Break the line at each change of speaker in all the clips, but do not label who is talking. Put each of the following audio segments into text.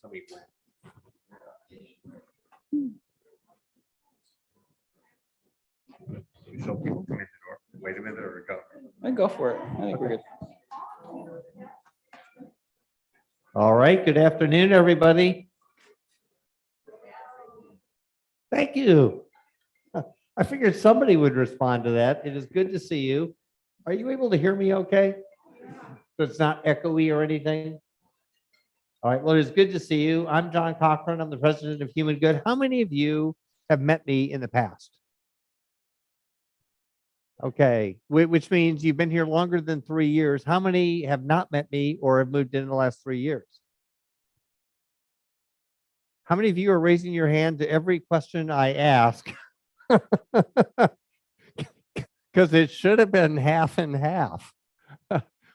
tell me when. So people come in the door. Wait a minute or go.
I go for it. I think we're good.
All right, good afternoon, everybody. Thank you. I figured somebody would respond to that. It is good to see you. Are you able to hear me okay? So it's not echoey or anything? All right, well, it's good to see you. I'm John Cochrane. I'm the president of Human Good. How many of you have met me in the past? Okay, which means you've been here longer than 3 years. How many have not met me or have moved in the last 3 years? How many of you are raising your hand to every question I ask? Because it should have been half and half.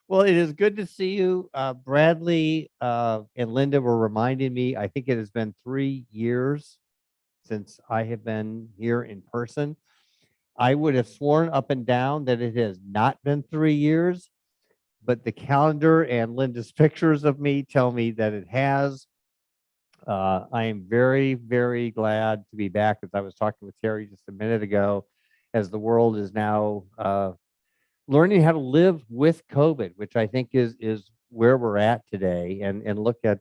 Well, it is good to see you. Bradley and Linda were reminding me, I think it has been 3 years since I have been here in person. I would have sworn up and down that it has not been 3 years, but the calendar and Linda's pictures of me tell me that it has. I am very, very glad to be back, as I was talking with Terry just a minute ago, as the world is now learning how to live with COVID, which I think is where we're at today, and look at,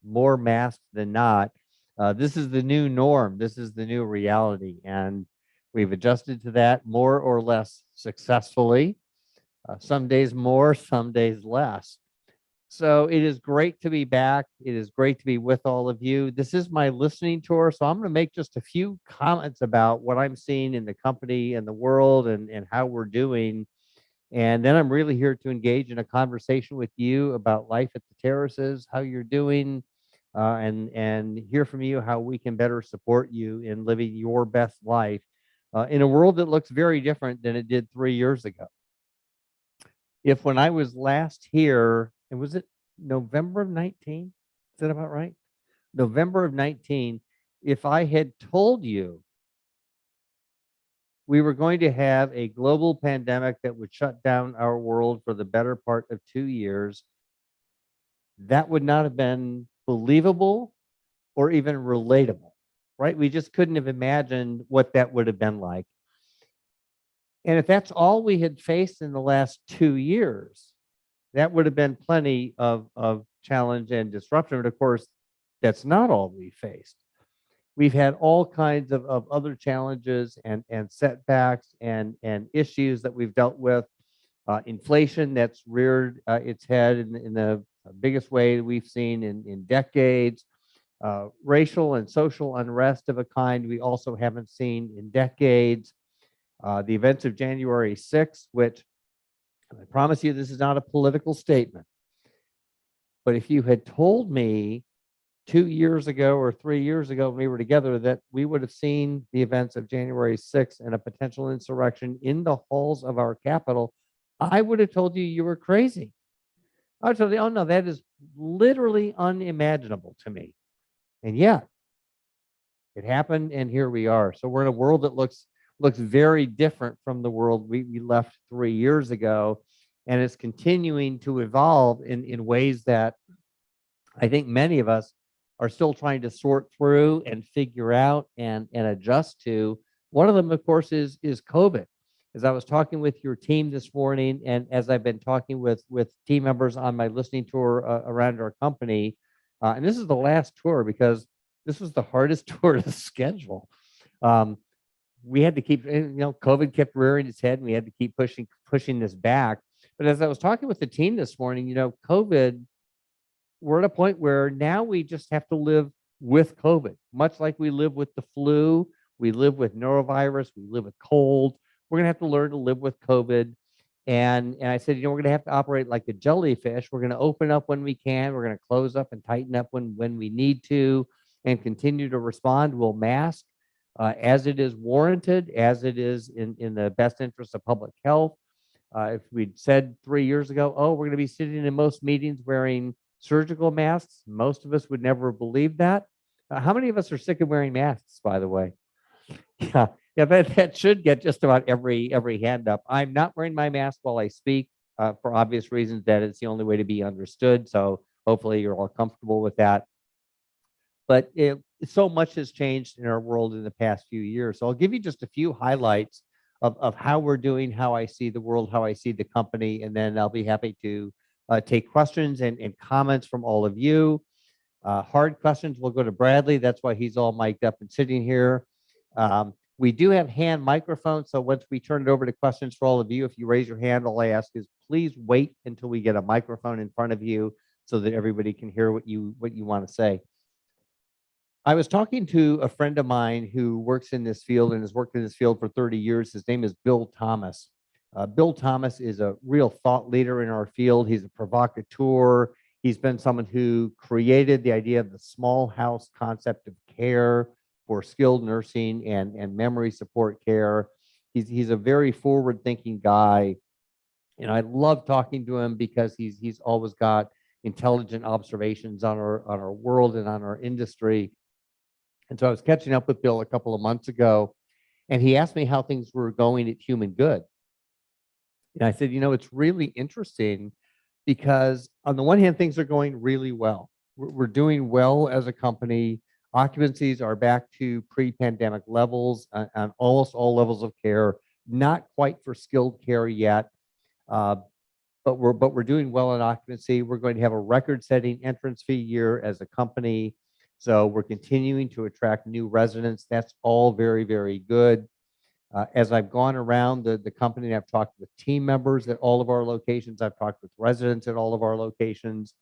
more masks than not. This is the new norm. This is the new reality, and we've adjusted to that more or less successfully. Some days more, some days less. So it is great to be back. It is great to be with all of you. This is my listening tour, so I'm going to make just a few comments about what I'm seeing in the company and the world and how we're doing. And then I'm really here to engage in a conversation with you about life at the terraces, how you're doing, and hear from you how we can better support you in living your best life in a world that looks very different than it did 3 years ago. If when I was last here, and was it November of 19? Is that about right? November of 19, if I had told you we were going to have a global pandemic that would shut down our world for the better part of 2 years, that would not have been believable or even relatable, right? We just couldn't have imagined what that would have been like. And if that's all we had faced in the last 2 years, that would have been plenty of challenge and disruption. But of course, that's not all we faced. We've had all kinds of other challenges and setbacks and issues that we've dealt with. Inflation that's reared its head in the biggest way we've seen in decades. Racial and social unrest of a kind we also haven't seen in decades. The events of January 6th, which I promise you this is not a political statement, but if you had told me 2 years ago or 3 years ago when we were together that we would have seen the events of January 6th and a potential insurrection in the halls of our Capitol, I would have told you you were crazy. I would have told you, oh no, that is literally unimaginable to me. And yet, it happened and here we are. So we're in a world that looks very different from the world we left 3 years ago, and it's continuing to evolve in ways that I think many of us are still trying to sort through and figure out and adjust to. One of them, of course, is COVID. As I was talking with your team this morning, and as I've been talking with team members on my listening tour around our company, and this is the last tour because this was the hardest tour to schedule. We had to keep, COVID kept rearing its head, and we had to keep pushing this back. But as I was talking with the team this morning, COVID, we're at a point where now we just have to live with COVID, much like we live with the flu, we live with norovirus, we live with cold. We're going to have to learn to live with COVID. And I said, we're going to have to operate like a jellyfish. We're going to open up when we can. We're going to close up and tighten up when we need to, and continue to respond. We'll mask as it is warranted, as it is in the best interest of public health. If we'd said 3 years ago, oh, we're going to be sitting in most meetings wearing surgical masks, most of us would never have believed that. How many of us are sick of wearing masks, by the way? Yeah, that should get just about every hand up. I'm not wearing my mask while I speak for obvious reasons, that it's the only way to be understood. So hopefully you're all comfortable with that. but so much has changed in our world in the past few years. So I'll give you just a few highlights of how we're doing, how I see the world, how I see the company, and then I'll be happy to take questions and comments from all of you. Hard questions will go to Bradley. That's why he's all mic'd up and sitting here. We do have hand microphones, so once we turn it over to questions for all of you, if you raise your hand, all I ask is please wait until we get a microphone in front of you so that everybody can hear what you want to say. I was talking to a friend of mine who works in this field and has worked in this field for 30 years. His name is Bill Thomas. Bill Thomas is a real thought leader in our field. He's a provocateur. He's been someone who created the idea of the small house concept of care for skilled nursing and memory support care. He's a very forward-thinking guy, and I love talking to him because he's always got intelligent observations on our world and on our industry. And so I was catching up with Bill a couple of months ago, and he asked me how things were going at Human Good. And I said, it's really interesting because on the one hand, things are going really well. We're doing well as a company. Occupancies are back to pre-pandemic levels on almost all levels of care, not quite for skilled care yet, but we're doing well in occupancy. We're going to have a record-setting entrance fee year as a company. So we're continuing to attract new residents. That's all very, very good. As I've gone around the company, I've talked with team members at all of our locations. I've talked with residents at all of our locations.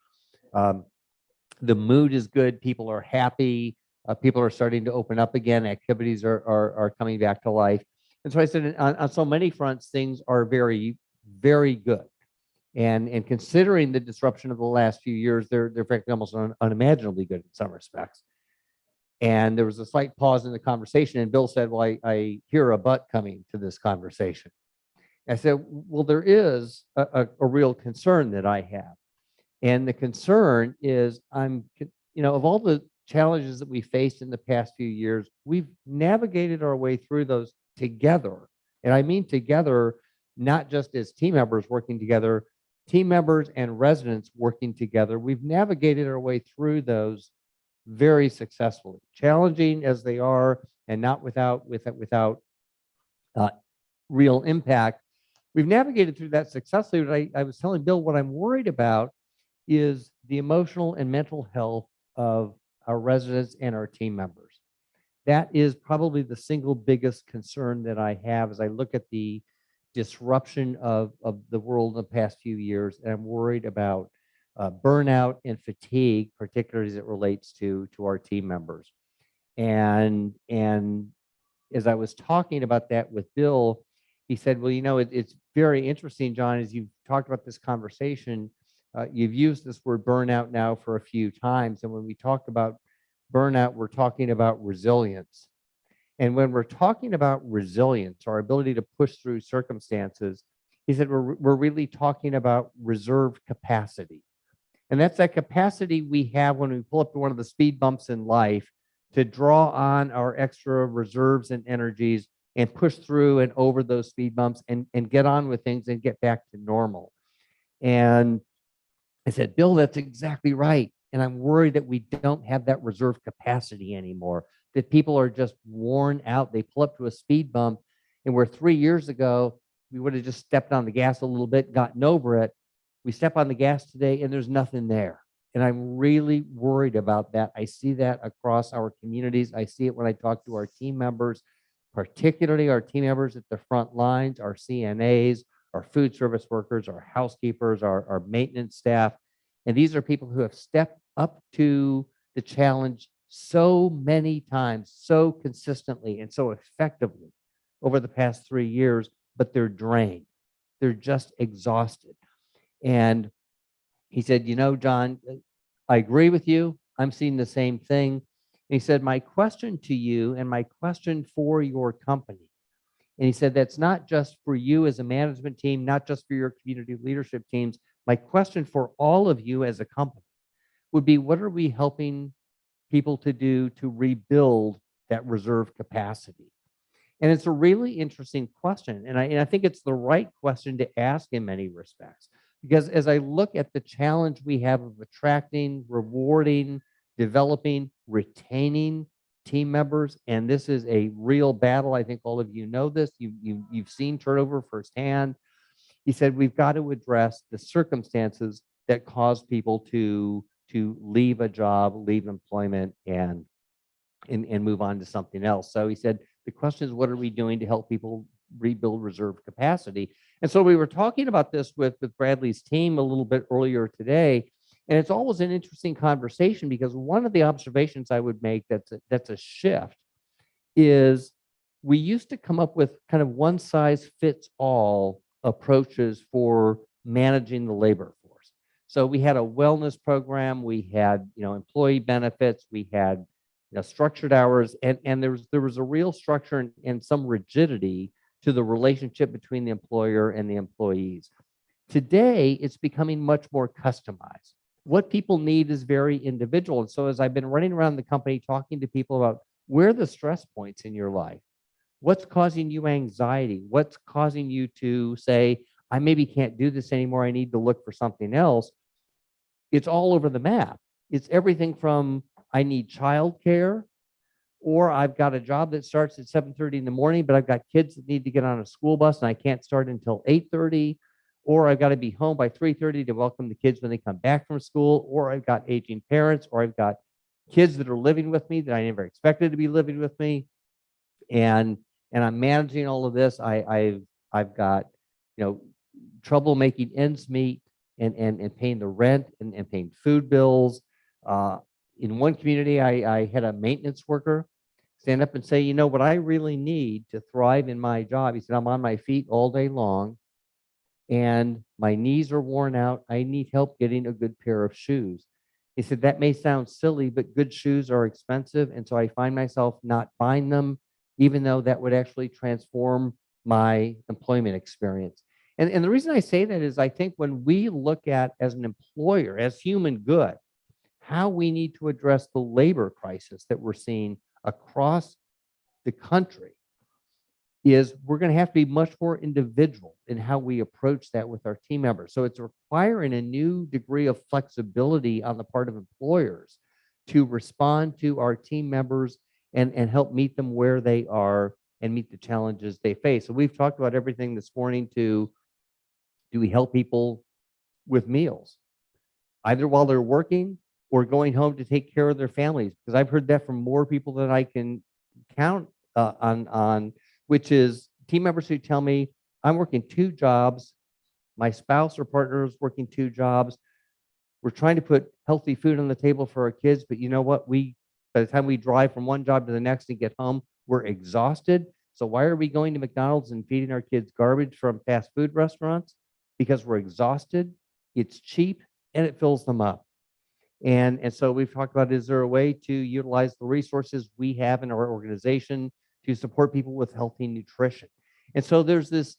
The mood is good. People are happy. People are starting to open up again. Activities are coming back to life. And so I said, on so many fronts, things are very, very good. And considering the disruption of the last few years, they're frankly almost unimaginably good in some respects. And there was a slight pause in the conversation, and Bill said, well, I hear a but coming to this conversation. I said, well, there is a real concern that I have. And the concern is of all the challenges that we faced in the past few years, we've navigated our way through those together. And I mean together, not just as team members working together, team members and residents working together. We've navigated our way through those very successfully, challenging as they are, and not without real impact. We've navigated through that successfully. But I was telling Bill what I'm worried about is the emotional and mental health of our residents and our team members. That is probably the single biggest concern that I have as I look at the disruption of the world in the past few years, and I'm worried about burnout and fatigue, particularly as it relates to our team members. And as I was talking about that with Bill, he said, well, it's very interesting, John, as you've talked about this conversation, you've used this word burnout now for a few times. And when we talk about burnout, we're talking about resilience. And when we're talking about resilience, our ability to push through circumstances, he said, we're really talking about reserve capacity. And that's that capacity we have when we pull up to one of the speed bumps in life to draw on our extra reserves and energies and push through and over those speed bumps and get on with things and get back to normal. And I said, Bill, that's exactly right. And I'm worried that we don't have that reserve capacity anymore, that people are just worn out. They pull up to a speed bump, and where 3 years ago, we would have just stepped on the gas a little bit, gotten over it. We step on the gas today and there's nothing there. And I'm really worried about that. I see that across our communities. I see it when I talk to our team members, particularly our team members at the front lines, our CNAs, our food service workers, our housekeepers, our maintenance staff. And these are people who have stepped up to the challenge so many times, so consistently and so effectively over the past 3 years, but they're drained. They're just exhausted. And he said, John, I agree with you. I'm seeing the same thing. And he said, my question to you and my question for your company, and he said, that's not just for you as a management team, not just for your community leadership teams. My question for all of you as a company would be, what are we helping people to do to rebuild that reserve capacity? And it's a really interesting question. And I think it's the right question to ask in many respects. Because as I look at the challenge we have of attracting, rewarding, developing, retaining team members. And this is a real battle. I think all of you know this. You've seen turnover firsthand. He said, we've got to address the circumstances that cause people to leave a job, leave employment, and move on to something else. So he said, the question is, what are we doing to help people rebuild reserve capacity? And so we were talking about this with Bradley's team a little bit earlier today. And it's always an interesting conversation because one of the observations I would make that's a shift is we used to come up with kind of one size fits all approaches for managing the labor force. So we had a wellness program, we had employee benefits, we had structured hours, and there was a real structure and some rigidity to the relationship between the employer and the employees. Today, it's becoming much more customized. What people need is very individual. And so as I've been running around the company talking to people about where are the stress points in your life, what's causing you anxiety, what's causing you to say, I maybe can't do this anymore, I need to look for something else, it's all over the map. It's everything from I need childcare, or I've got a job that starts at 7:30 in the morning, but I've got kids that need to get on a school bus and I can't start until 8:30, or I've got to be home by 3:30 to welcome the kids when they come back from school, or I've got aging parents, or I've got kids that are living with me that I never expected to be living with me, and I'm managing all of this. I've got trouble making ends meet and paying the rent and paying food bills. In one community, I had a maintenance worker stand up and say, what I really need to thrive in my job, he said, I'm on my feet all day long and my knees are worn out. I need help getting a good pair of shoes. He said, that may sound silly, but good shoes are expensive. And so I find myself not buying them, even though that would actually transform my employment experience. And the reason I say that is I think when we look at, as an employer, as human good, how we need to address the labor crisis that we're seeing across the country is we're going to have to be much more individual in how we approach that with our team members. So it's requiring a new degree of flexibility on the part of employers to respond to our team members and help meet them where they are and meet the challenges they face. So we've talked about everything this morning to, do we help people with meals, either while they're working or going home to take care of their families? Because I've heard that from more people than I can count on, which is team members who tell me, I'm working 2 jobs, my spouse or partner is working 2 jobs, we're trying to put healthy food on the table for our kids, but you know what? By the time we drive from one job to the next and get home, we're exhausted. So why are we going to McDonald's and feeding our kids garbage from fast food restaurants? Because we're exhausted, it's cheap, and it fills them up. And so we've talked about, is there a way to utilize the resources we have in our organization to support people with healthy nutrition? And so there's this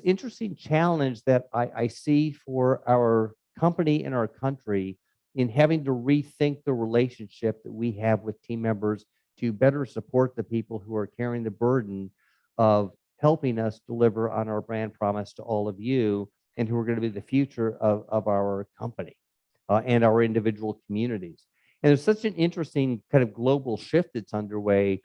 interesting challenge that I see for our company and our country in having to rethink the relationship that we have with team members to better support the people who are carrying the burden of helping us deliver on our brand promise to all of you and who are going to be the future of our company and our individual communities. And there's such an interesting kind of global shift that's underway.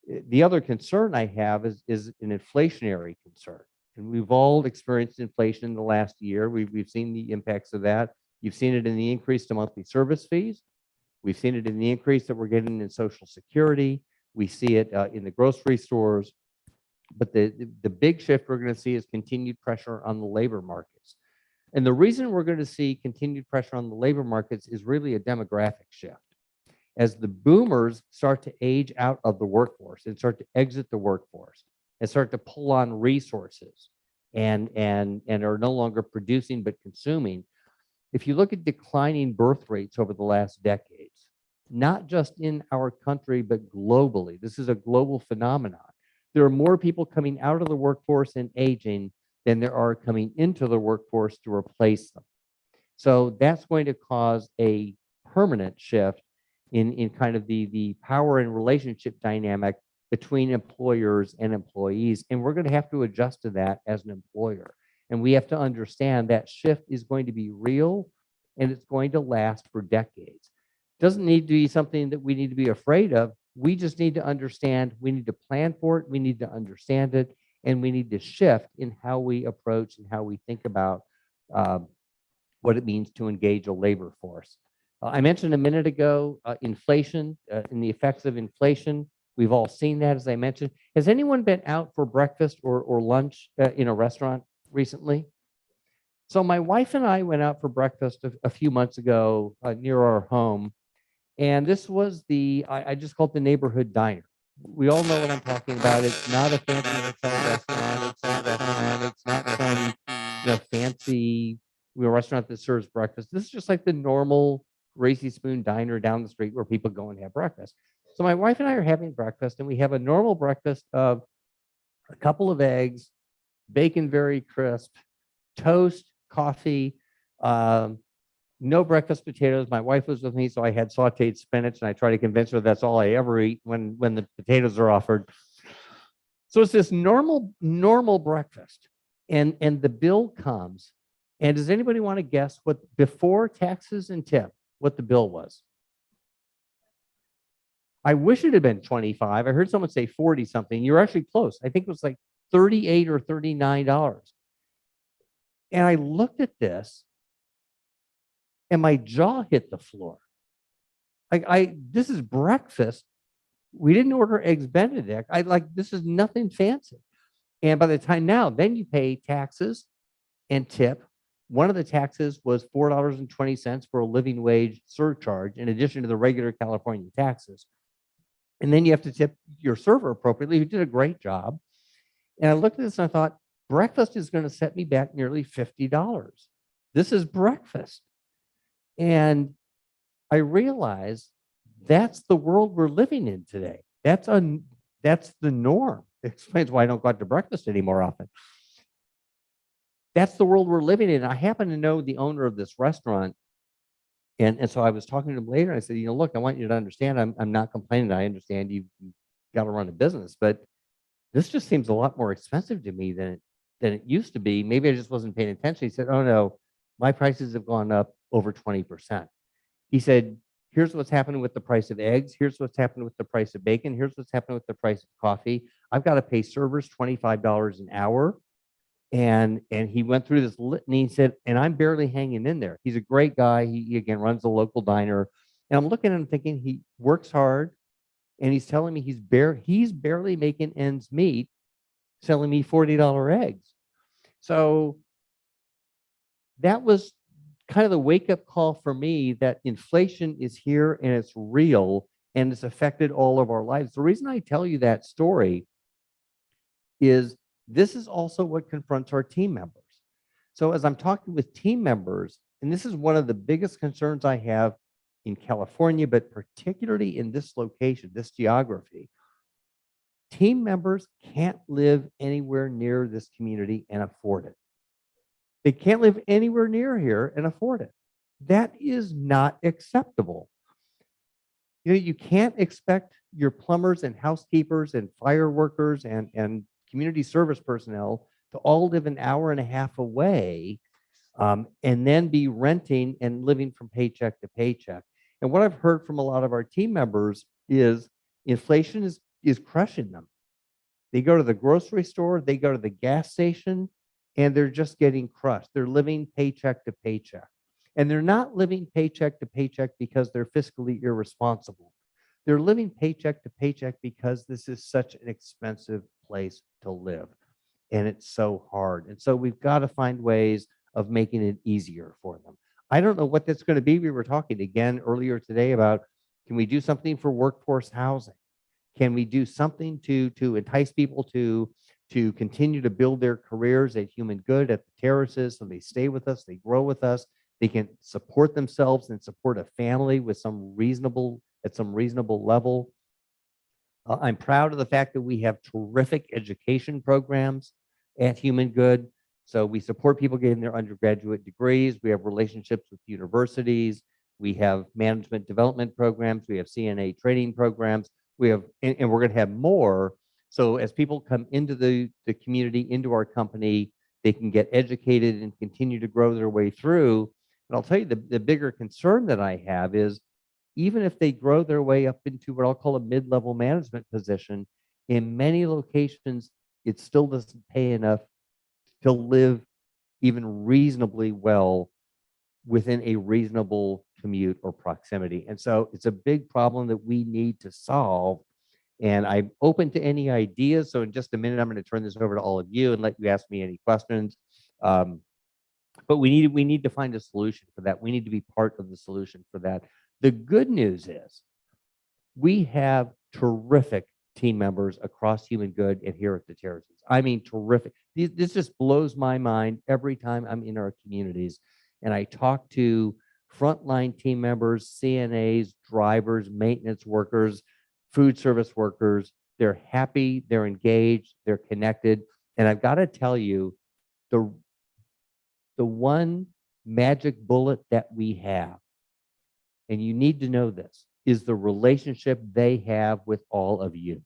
The other concern I have is an inflationary concern. And we've all experienced inflation in the last year. We've seen the impacts of that. You've seen it in the increase to monthly service fees. We've seen it in the increase that we're getting in Social Security. We see it in the grocery stores. But the big shift we're going to see is continued pressure on the labor markets. And the reason we're going to see continued pressure on the labor markets is really a demographic shift. As the boomers start to age out of the workforce and start to exit the workforce and start to pull on resources and are no longer producing but consuming, if you look at declining birth rates over the last decades, not just in our country, but globally, this is a global phenomenon. There are more people coming out of the workforce and aging than there are coming into the workforce to replace them. So that's going to cause a permanent shift in kind of the power and relationship dynamic between employers and employees. And we're going to have to adjust to that as an employer. And we have to understand that shift is going to be real and it's going to last for decades. Doesn't need to be something that we need to be afraid of. We just need to understand, we need to plan for it, we need to understand it, and we need to shift in how we approach and how we think about um, what it means to engage a labor force. I mentioned a minute ago inflation and the effects of inflation. We've all seen that, as I mentioned. Has anyone been out for breakfast or lunch in a restaurant recently? So my wife and I went out for breakfast a few months ago near our home, and this was I just call it the neighborhood diner. We all know what I'm talking about. It's not a fancy hotel restaurant. It's not some fancy restaurant that serves breakfast. This is just like the normal Gracie Spoon diner down the street where people go and have breakfast. So my wife and I are having breakfast, and we have a normal breakfast of a couple of eggs, bacon very crisp, toast, coffee, um, no breakfast potatoes. My wife was with me, so I had sauteed spinach, and I try to convince her that's all I ever eat when the potatoes are offered. So it's this normal breakfast, and the bill comes. And does anybody want to guess what before taxes and tip what the bill was? I wish it had been 25. I heard someone say 40 something. You're actually close. I think it was like 38 or $39. And I looked at this and my jaw hit the floor. This is breakfast. We didn't order eggs Benedict. This is nothing fancy. And by the time now, then you pay taxes and tip. One of the taxes was $4.20 for a living wage surcharge, in addition to the regular California taxes. And then you have to tip your server appropriately, who did a great job. And I looked at this and I thought, breakfast is going to set me back nearly $50. This is breakfast. And I realized that's the world we're living in today. That's the norm. It explains why I don't go out to breakfast any more often. That's the world we're living in. I happen to know the owner of this restaurant. And so I was talking to him later. And I said, look, I want you to understand, I'm not complaining. I understand you've got to run a business, but this just seems a lot more expensive to me than it used to be. Maybe I just wasn't paying attention. He said, oh no, my prices have gone up over 20%. He said, here's what's happening with the price of eggs. Here's what's happening with the price of bacon. Here's what's happening with the price of coffee. I've got to pay servers $25 an hour. And he went through this litany. He said, and I'm barely hanging in there. He's a great guy. He again runs a local diner. And I'm looking at him thinking he works hard. And he's telling me he's barely making ends meet, selling me $40 eggs. So that was kind of the wake-up call for me that inflation is here and it's real and it's affected all of our lives. The reason I tell you that story is this is also what confronts our team members. So as I'm talking with team members, and this is one of the biggest concerns I have in California, but particularly in this location, this geography, team members can't live anywhere near this community and afford it. They can't live anywhere near here and afford it. That is not acceptable. You can't expect your plumbers and housekeepers and fire workers and community service personnel to all live an hour and a half away and then be renting and living from paycheck to paycheck. And what I've heard from a lot of our team members is inflation is crushing them. They go to the grocery store, they go to the gas station, and they're just getting crushed. They're living paycheck to paycheck. And they're not living paycheck to paycheck because they're fiscally irresponsible. They're living paycheck to paycheck because this is such an expensive place to live. And it's so hard. And so we've got to find ways of making it easier for them. I don't know what that's going to be. We were talking again earlier today about, can we do something for workforce housing? Can we do something to entice people to continue to build their careers at Human Good, at the terraces, so they stay with us, they grow with us, they can support themselves and support a family with at some reasonable level. I'm proud of the fact that we have terrific education programs at Human Good. So we support people getting their undergraduate degrees. We have relationships with universities. We have management development programs. We have CNA training programs. We have, and we're going to have more. So as people come into the community, into our company, they can get educated and continue to grow their way through. But I'll tell you, the bigger concern that I have is even if they grow their way up into what I'll call a mid-level management position, in many locations, it still doesn't pay enough to live even reasonably well within a reasonable commute or proximity. And so it's a big problem that we need to solve. And I'm open to any ideas. So in just a minute, I'm going to turn this over to all of you and let you ask me any questions. But we need to find a solution for that. We need to be part of the solution for that. The good news is we have terrific team members across Human Good and here at the Terraces. I mean, terrific. This just blows my mind every time I'm in our communities and I talk to frontline team members, CNAs, drivers, maintenance workers, food service workers. They're happy, they're engaged, they're connected. And I've got to tell you, the one magic bullet that we have, and you need to know this, is the relationship they have with all of you.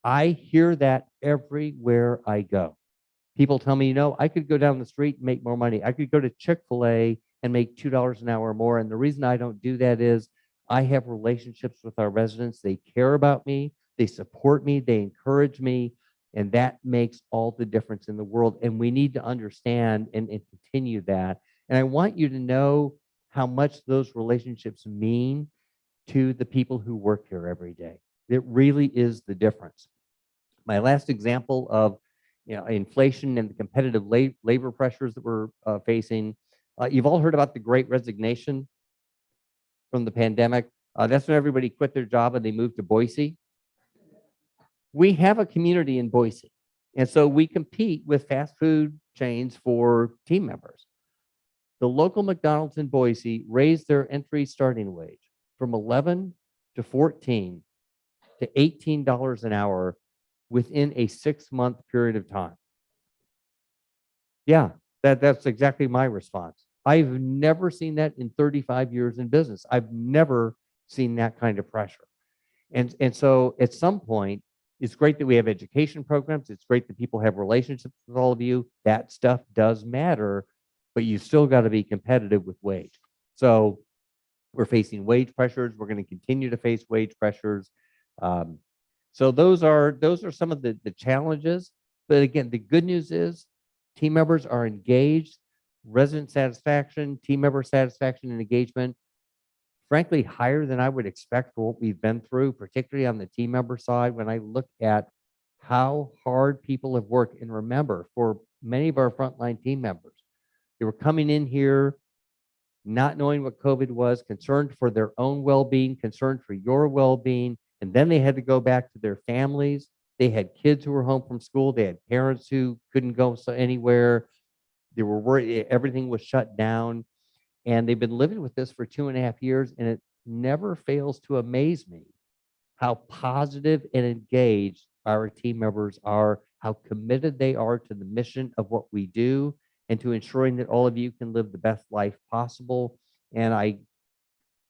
I hear that everywhere I go. People tell me, you know, I could go down the street and make more money. I could go to Chick-fil-A and make $2 an hour more. And the reason I don't do that is I have relationships with our residents. They care about me. They support me. They encourage me. And that makes all the difference in the world. And we need to understand and continue that. And I want you to know how much those relationships mean to the people who work here every day. It really is the difference. My last example of inflation and the competitive labor pressures that we're facing. You've all heard about the Great Resignation from the pandemic. That's when everybody quit their job and they moved to Boise. We have a community in Boise, and so we compete with fast food chains for team members. The local McDonald's in Boise raised their entry starting wage from 11 to 14 to $18 an hour within a 6-month period of time. Yeah, that's exactly my response. I've never seen that in 35 years in business. I've never seen that kind of pressure. And so at some point, it's great that we have education programs. It's great that people have relationships with all of you. That stuff does matter, but you still got to be competitive with wage. So we're facing wage pressures. We're going to continue to face wage pressures. So those are some of the challenges. But again, the good news is team members are engaged, resident satisfaction, team member satisfaction and engagement, frankly, higher than I would expect for what we've been through, particularly on the team member side. When I look at how hard people have worked, and remember, for many of our frontline team members, they were coming in here not knowing what COVID was, concerned for their own well-being, concerned for your well-being, and then they had to go back to their families. They had kids who were home from school. They had parents who couldn't go anywhere. They were worried. Everything was shut down. And they've been living with this for 2.5 years. And it never fails to amaze me how positive and engaged our team members are, how committed they are to the mission of what we do and to ensuring that all of you can live the best life possible. And I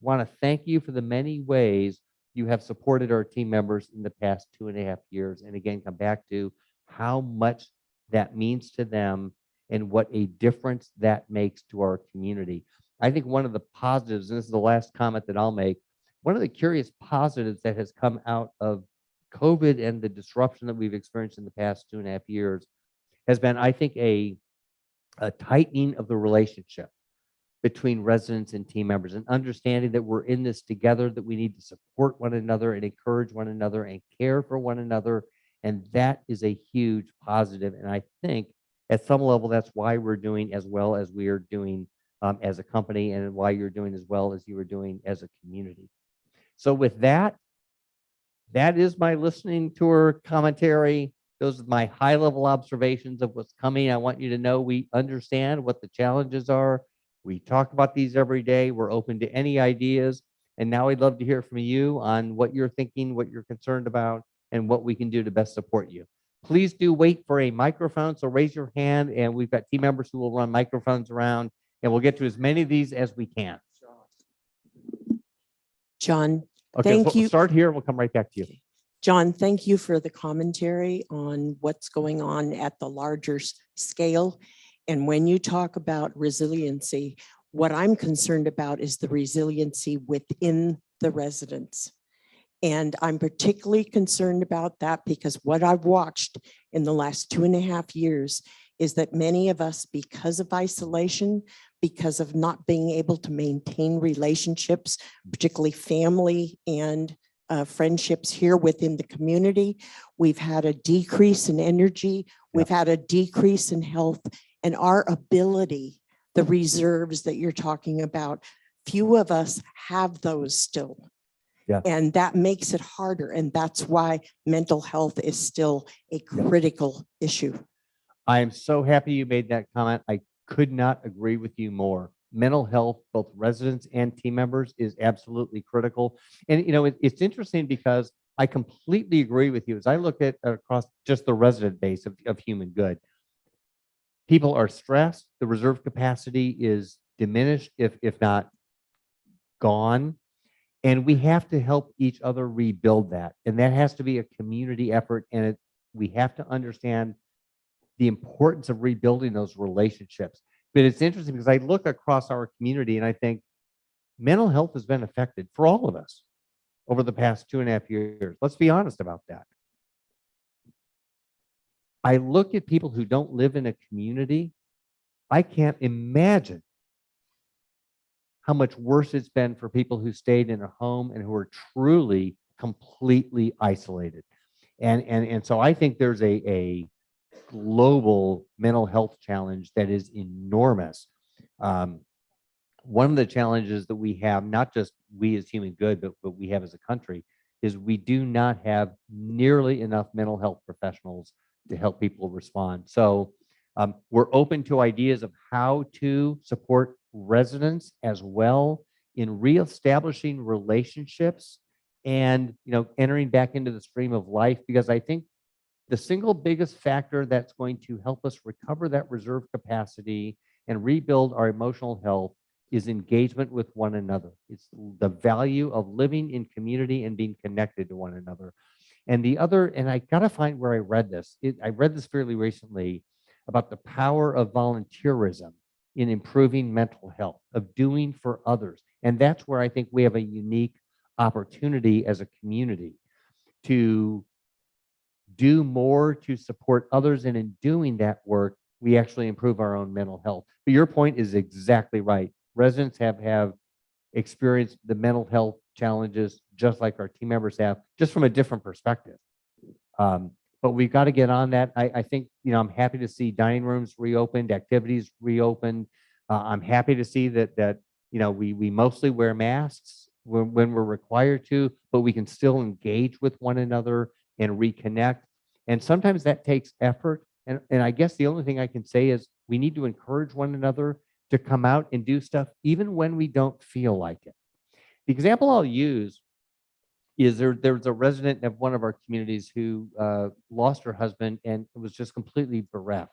want to thank you for the many ways you have supported our team members in the past 2.5 years. And again, come back to how much that means to them and what a difference that makes to our community. I think one of the positives, and this is the last comment that I'll make, one of the curious positives that has come out of COVID and the disruption that we've experienced in the past 2.5 years has been, I think, a tightening of the relationship between residents and team members, and understanding that we're in this together, that we need to support one another and encourage one another and care for one another. And that is a huge positive. And I think at some level, that's why we're doing as well as we are doing as a company, and why you're doing as well as you are doing as a community. So with that, that is my listening tour commentary. Those are my high-level observations of what's coming. I want you to know we understand what the challenges are. We talk about these every day. We're open to any ideas. And now I'd love to hear from you on what you're thinking, what you're concerned about, and what we can do to best support you. Please do wait for a microphone. So raise your hand, and we've got team members who will run microphones around, and we'll get to as many of these as we can.
John,
Okay,
thank
so we'll
you.
start here and we'll come right back to you.
John, thank you for the commentary on what's going on at the larger scale. And when you talk about resiliency, What I'm concerned about is the resiliency within the residents. And I'm particularly concerned about that because what I've watched in the last 2.5 years is that many of us, because of isolation, because of not being able to maintain relationships, particularly family and friendships here within the community, we've had a decrease in energy, we've had a decrease in health, and our ability, the reserves that you're talking about, few of us have those still.
Yeah.
And that makes it harder. And that's why mental health is still a critical issue.
I am so happy you made that comment. I could not agree with you more. Mental health, both residents and team members, is absolutely critical. And it's interesting because I completely agree with you. As I look at across just the resident base of Human Good, people are stressed. The reserve capacity is diminished, if not gone. And we have to help each other rebuild that. And that has to be a community effort. And we have to understand the importance of rebuilding those relationships. But it's interesting because I look across our community and I think mental health has been affected for all of us over the past 2.5 years. Let's be honest about that. I look at people who don't live in a community. I can't imagine how much worse it's been for people who stayed in a home and who are truly completely isolated. And so I think there's a global mental health challenge that is enormous. One of the challenges that we have, not just we as Human Good, but we have as a country, is we do not have nearly enough mental health professionals to help people respond. So we're open to ideas of how to support residents as well in reestablishing relationships and entering back into the stream of life, because I think the single biggest factor that's going to help us recover that reserve capacity and rebuild our emotional health is engagement with one another. It's the value of living in community and being connected to one another. And the other, and I got to find where I read this. I read this fairly recently about the power of volunteerism in improving mental health, of doing for others. And that's where I think we have a unique opportunity as a community to do more to support others. And in doing that work, we actually improve our own mental health. But your point is exactly right. Residents have experienced the mental health challenges just like our team members have, just from a different perspective. But we've got to get on that. I think, I'm happy to see dining rooms reopened, activities reopened. I'm happy to see that we mostly wear masks when we're required to, but we can still engage with one another and reconnect. And sometimes that takes effort. And I guess the only thing I can say is we need to encourage one another to come out and do stuff even when we don't feel like it. The example I'll use is there was a resident of one of our communities who lost her husband and was just completely bereft.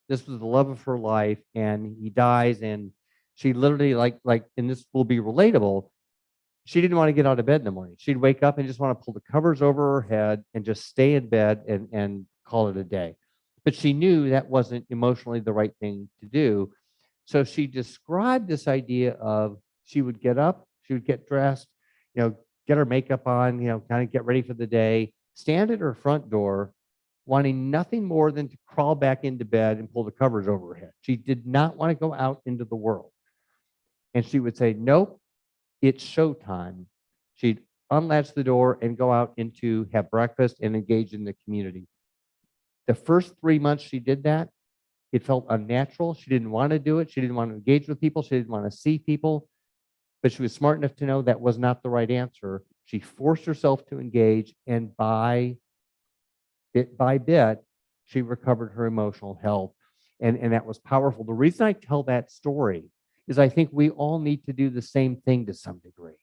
This was the love of her life, and he dies, and she literally like, and this will be relatable, she didn't want to get out of bed in the morning. She'd wake up and just want to pull the covers over her head and just stay in bed and call it a day. But she knew that wasn't emotionally the right thing to do. So she described this idea of she would get up, she would get dressed, get her makeup on, kind of get ready for the day, stand at her front door, wanting nothing more than to crawl back into bed and pull the covers over her head. She did not want to go out into the world. And she would say, nope, it's showtime. She'd unlatch the door and go out into have breakfast and engage in the community. The first 3 months she did that, it felt unnatural. She didn't want to do it. She didn't want to engage with people. She didn't want to see people. But she was smart enough to know that was not the right answer. She forced herself to engage, and bit by bit, she recovered her emotional health. And that was powerful. The reason I tell that story is I think we all need to do the same thing to some degree.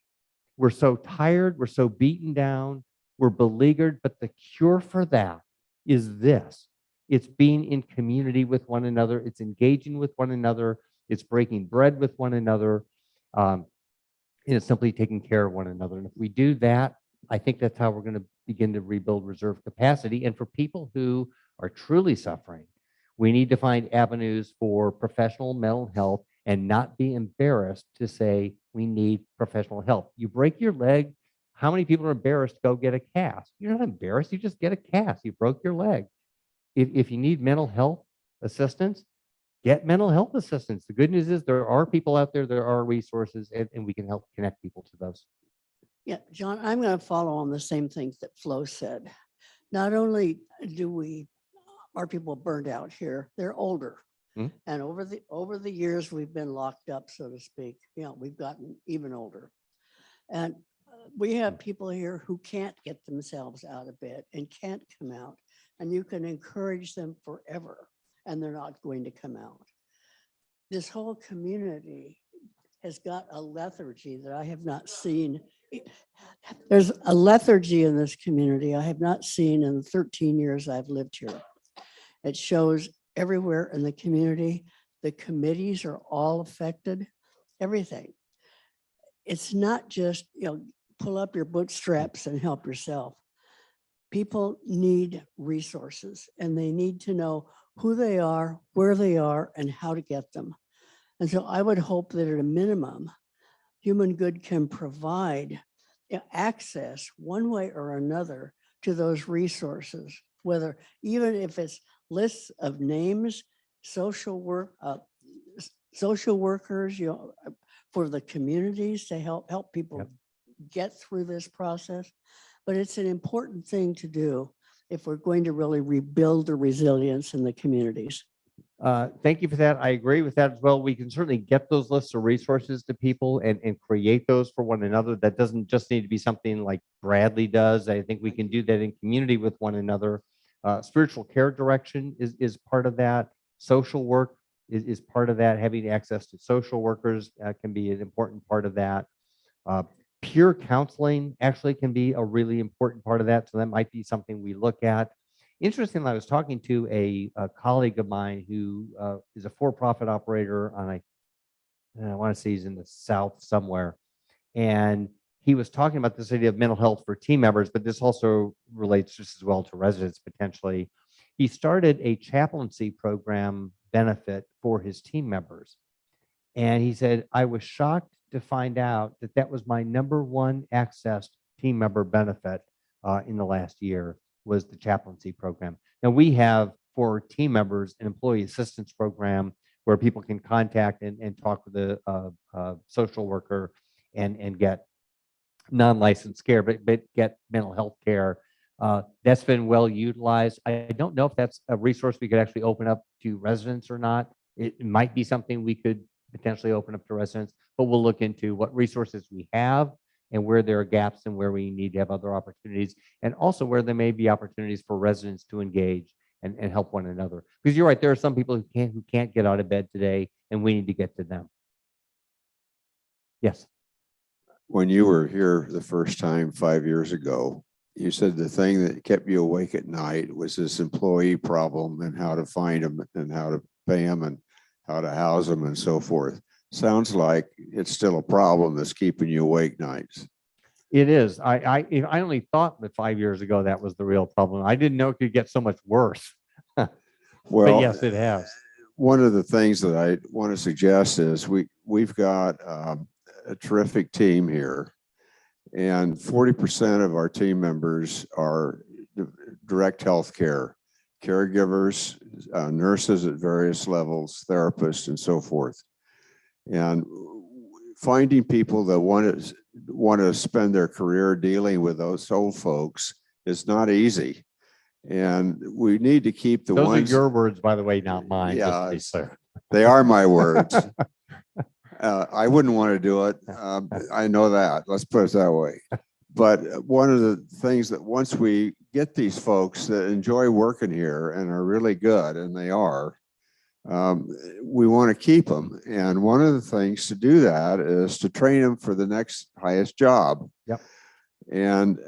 We're so tired, we're so beaten down, we're beleaguered, but the cure for that is this. It's being in community with one another, it's engaging with one another, it's breaking bread with one another, and it's simply taking care of one another. And if we do that, I think that's how we're going to begin to rebuild reserve capacity. And for people who are truly suffering, we need to find avenues for professional mental health and not be embarrassed to say, we need professional help. You break your leg. How many people are embarrassed to go get a cast? You're not embarrassed. You just get a cast. You broke your leg. If you need mental health assistance, get mental health assistance. The good news is there are people out there, there are resources, and we can help connect people to those.
Yeah, John, I'm going to follow on the same things that Flo said. Not only are people burned out here, they're older.
Mhm.
And over the years, we've been locked up, so to speak. We've gotten even older. And we have people here who can't get themselves out of bed and can't come out. And you can encourage them forever, and they're not going to come out. This whole community has got a lethargy that I have not seen. There's a lethargy in this community I have not seen in the 13 years I've lived here. It shows everywhere in the community. The committees are all affected, everything. It's not just, pull up your bootstraps and help yourself. People need resources, and they need to know who they are, where they are, and how to get them. And so I would hope that at a minimum, Human Good can provide access one way or another to those resources, whether even if it's lists of names, social workers, for the communities to help people get through this process. But it's an important thing to do if we're going to really rebuild the resilience in the communities.
Thank you for that. I agree with that as well. We can certainly get those lists of resources to people and create those for one another. That doesn't just need to be something like Bradley does. I think we can do that in community with one another. Spiritual care direction is part of that. Social work is part of that. Having access to social workers can be an important part of that. Peer counseling actually can be a really important part of that. So that might be something we look at. Interestingly, I was talking to a colleague of mine who is a for-profit operator on I want to say he's in the South somewhere. And he was talking about this idea of mental health for team members, but this also relates just as well to residents potentially. He started a chaplaincy program benefit for his team members. And he said, I was shocked to find out that that was my #1 accessed team member benefit in the last year, was the chaplaincy program. Now we have for team members an employee assistance program where people can contact and talk with a social worker and get non-licensed care, but get mental health care. That's been well utilized. I don't know if that's a resource we could actually open up to residents or not. It might be something we could potentially open up to residents, but we'll look into what resources we have and where there are gaps and where we need to have other opportunities, and also where there may be opportunities for residents to engage and help one another. Because you're right, there are some people who can't get out of bed today, and we need to get to them. Yes.
When you were here the first time 5 years ago, you said the thing that kept you awake at night was this employee problem and how to find them and how to pay them and how to house them and so forth. Sounds like it's still a problem that's keeping you awake nights.
It is. I only thought that 5 years ago that was the real problem. I didn't know it could get so much worse.
Well,
but yes, it has.
One of the things that I want to suggest is we've got a terrific team here, and 40% of our team members are direct health care, caregivers, nurses at various levels, therapists, and so forth. And finding people that want to spend their career dealing with those old folks is not easy. And we need to keep the
Those
ones.
are your words, by the way, not mine.
Yeah,
just to be clear.
they are my words. I wouldn't want to do it. I know that. Let's put it that way. But one of the things that once we get these folks that enjoy working here and are really good, and they are, we want to keep them. And one of the things to do that is to train them for the next highest job.
Yep.
And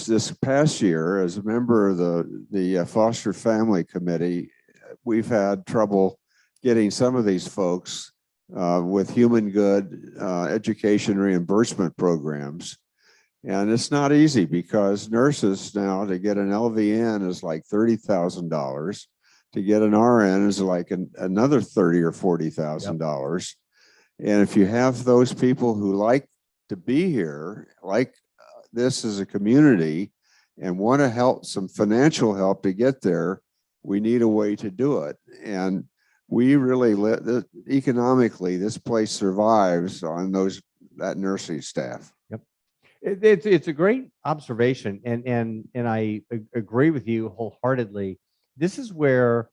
this past year, as a member of the Foster Family Committee, we've had trouble getting some of these folks with Human Good education reimbursement programs. And it's not easy because nurses now to get an LVN is like $30,000. to get an RN is like another $30,000 or $40,000. And if you have those people who like to be here, like this as a community, and want to help, some financial help to get there, we need a way to do it. And we really economically, this place survives on that nursing staff.
It's a great observation, and I agree with you wholeheartedly. This is where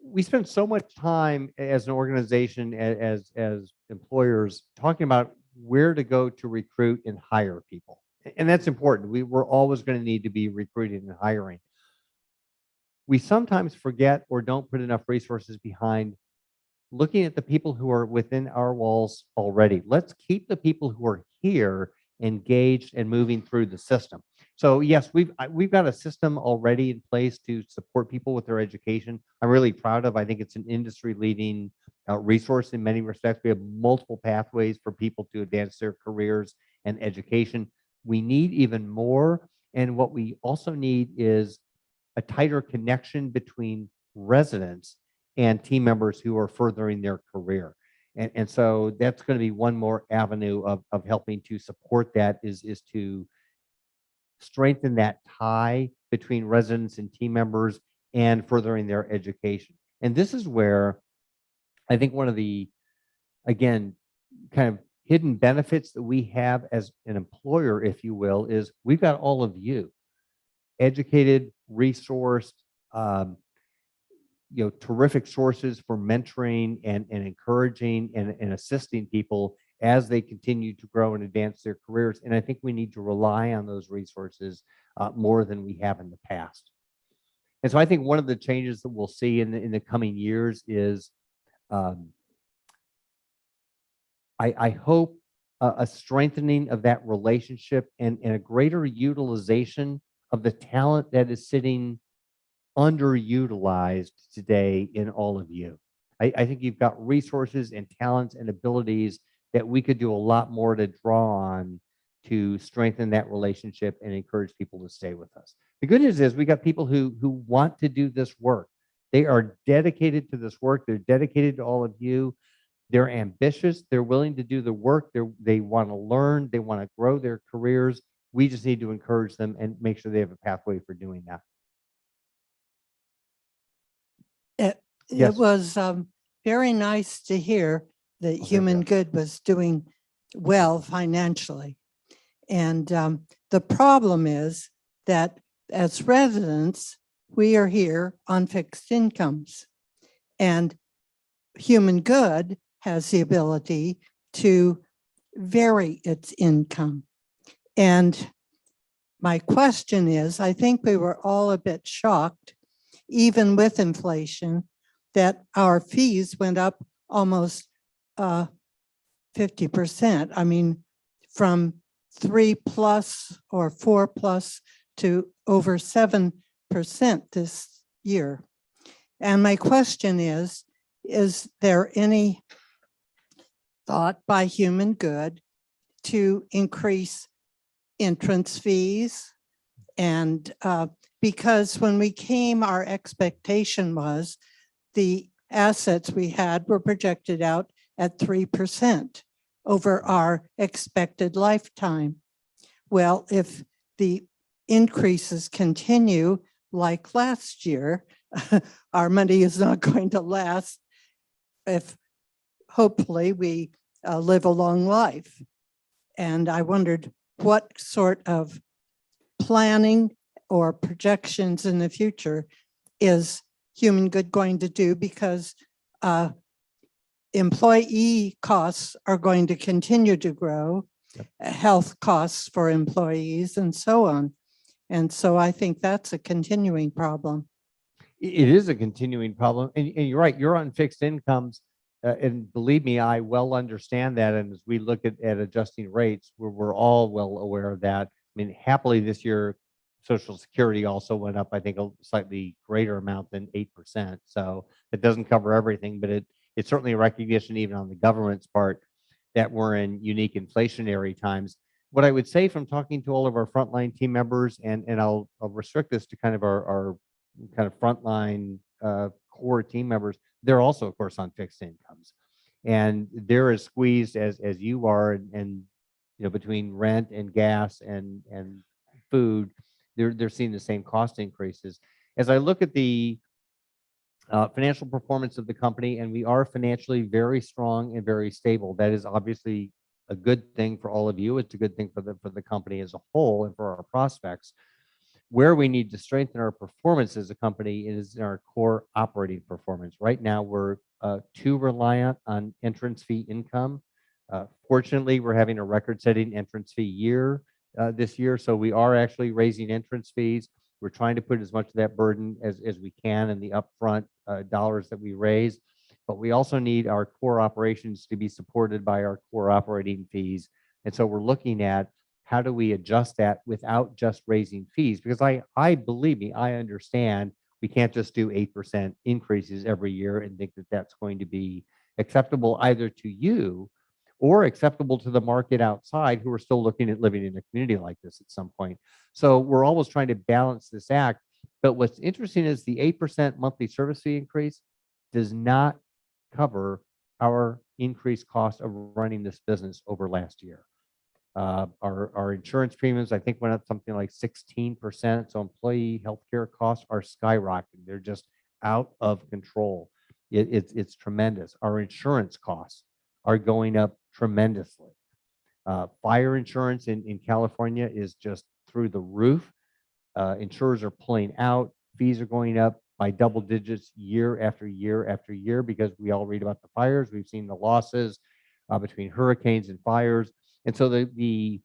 we spend so much time as an organization, as employers, talking about where to go to recruit and hire people, and that's important. We're always going to need to be recruiting and hiring. We sometimes forget or don't put enough resources behind looking at the people who are within our walls already. Let's keep the people who are here engaged and moving through the system. So yes, we've got a system already in place to support people with their education. I'm really proud of. I think it's an industry-leading resource in many respects. We have multiple pathways for people to advance their careers and education. We need even more, and what we also need is a tighter connection between residents and team members who are furthering their career. And so that's going to be one more avenue of helping to support that is to strengthen that tie between residents and team members and furthering their education. And this is where I think one of the, again, kind of hidden benefits that we have as an employer, if you will, is we've got all of you educated, resourced, terrific sources for mentoring and encouraging and assisting people as they continue to grow and advance their careers. And I think we need to rely on those resources more than we have in the past. And so I think one of the changes that we'll see in the coming years is I hope a strengthening of that relationship and a greater utilization of the talent that is sitting underutilized today in all of you. I think you've got resources and talents and abilities that we could do a lot more to draw on to strengthen that relationship and encourage people to stay with us. The good news is we got people who want to do this work. They are dedicated to this work. They're dedicated to all of you. They're ambitious. They're willing to do the work. They want to learn. They want to grow their careers. We just need to encourage them and make sure they have a pathway for doing that. Yes.
It was very nice to hear that Human Good was doing well financially. And the problem is that as residents, we are here on fixed incomes. And Human Good has the ability to vary its income. And my question is, I think we were all a bit shocked, even with inflation, that our fees went up almost 50%. I mean, from 3+ or 4+ to over 7% this year. And my question is there any thought by Human Good to increase entrance fees? And because when we came, our expectation was the assets we had were projected out at 3% over our expected lifetime. Well, if the increases continue like last year, our money is not going to last if hopefully we live a long life. And I wondered what sort of planning or projections in the future is Human Good going to do, because employee costs are going to continue to grow, health costs for employees and so on. And so I think that's a continuing problem.
It is a continuing problem. And you're right, you're on fixed incomes. And believe me, I well understand that. And as we look at adjusting rates, we're all well aware of that. I mean, happily this year, Social Security also went up, I think, a slightly greater amount than 8%. So it doesn't cover everything, but it's certainly a recognition, even on the government's part, that we're in unique inflationary times. What I would say from talking to all of our frontline team members, and I'll restrict this to kind of our kind of frontline core team members, they're also, of course, on fixed incomes. And they're as squeezed as you are, and between rent and gas and food, they're seeing the same cost increases. As I look at the financial performance of the company, and we are financially very strong and very stable. That is obviously a good thing for all of you. It's a good thing for the company as a whole and for our prospects. Where we need to strengthen our performance as a company is in our core operating performance. Right now, we're too reliant on entrance fee income. Fortunately, we're having a record-setting entrance fee year this year, so we are actually raising entrance fees. We're trying to put as much of that burden as we can in the upfront dollars that we raise, but we also need our core operations to be supported by our core operating fees. And so we're looking at how do we adjust that without just raising fees? Because I believe me, I understand we can't just do 8% increases every year and think that that's going to be acceptable either to you or acceptable to the market outside who are still looking at living in a community like this at some point. So we're always trying to balance this act. But what's interesting is the 8% monthly service fee increase does not cover our increased cost of running this business over last year. Our insurance premiums, I think, went up something like 16%. So employee healthcare costs are skyrocketing. They're just out of control. It's tremendous. Our insurance costs are going up tremendously. Fire insurance in California is just through the roof. Insurers are pulling out. Fees are going up by double digits year after year after year because we all read about the fires. We've seen the losses between hurricanes and fires. And so the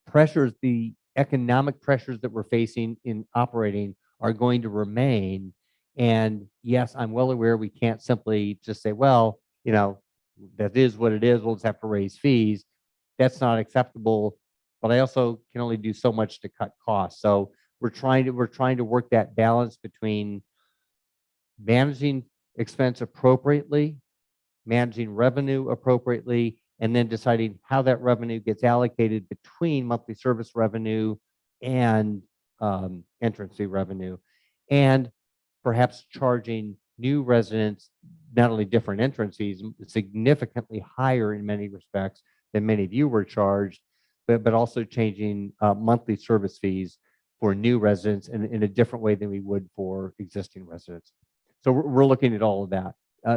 pressures, the economic pressures that we're facing in operating are going to remain. And yes, I'm well aware we can't simply just say, well, that is what it is. We'll just have to raise fees. That's not acceptable. But I also can only do so much to cut costs. So we're trying to work that balance between managing expense appropriately, managing revenue appropriately, and then deciding how that revenue gets allocated between monthly service revenue and entrance fee revenue, and perhaps charging new residents not only different entrance fees, significantly higher in many respects than many of you were charged, but also changing monthly service fees for new residents in a different way than we would for existing residents. So we're looking at all of that.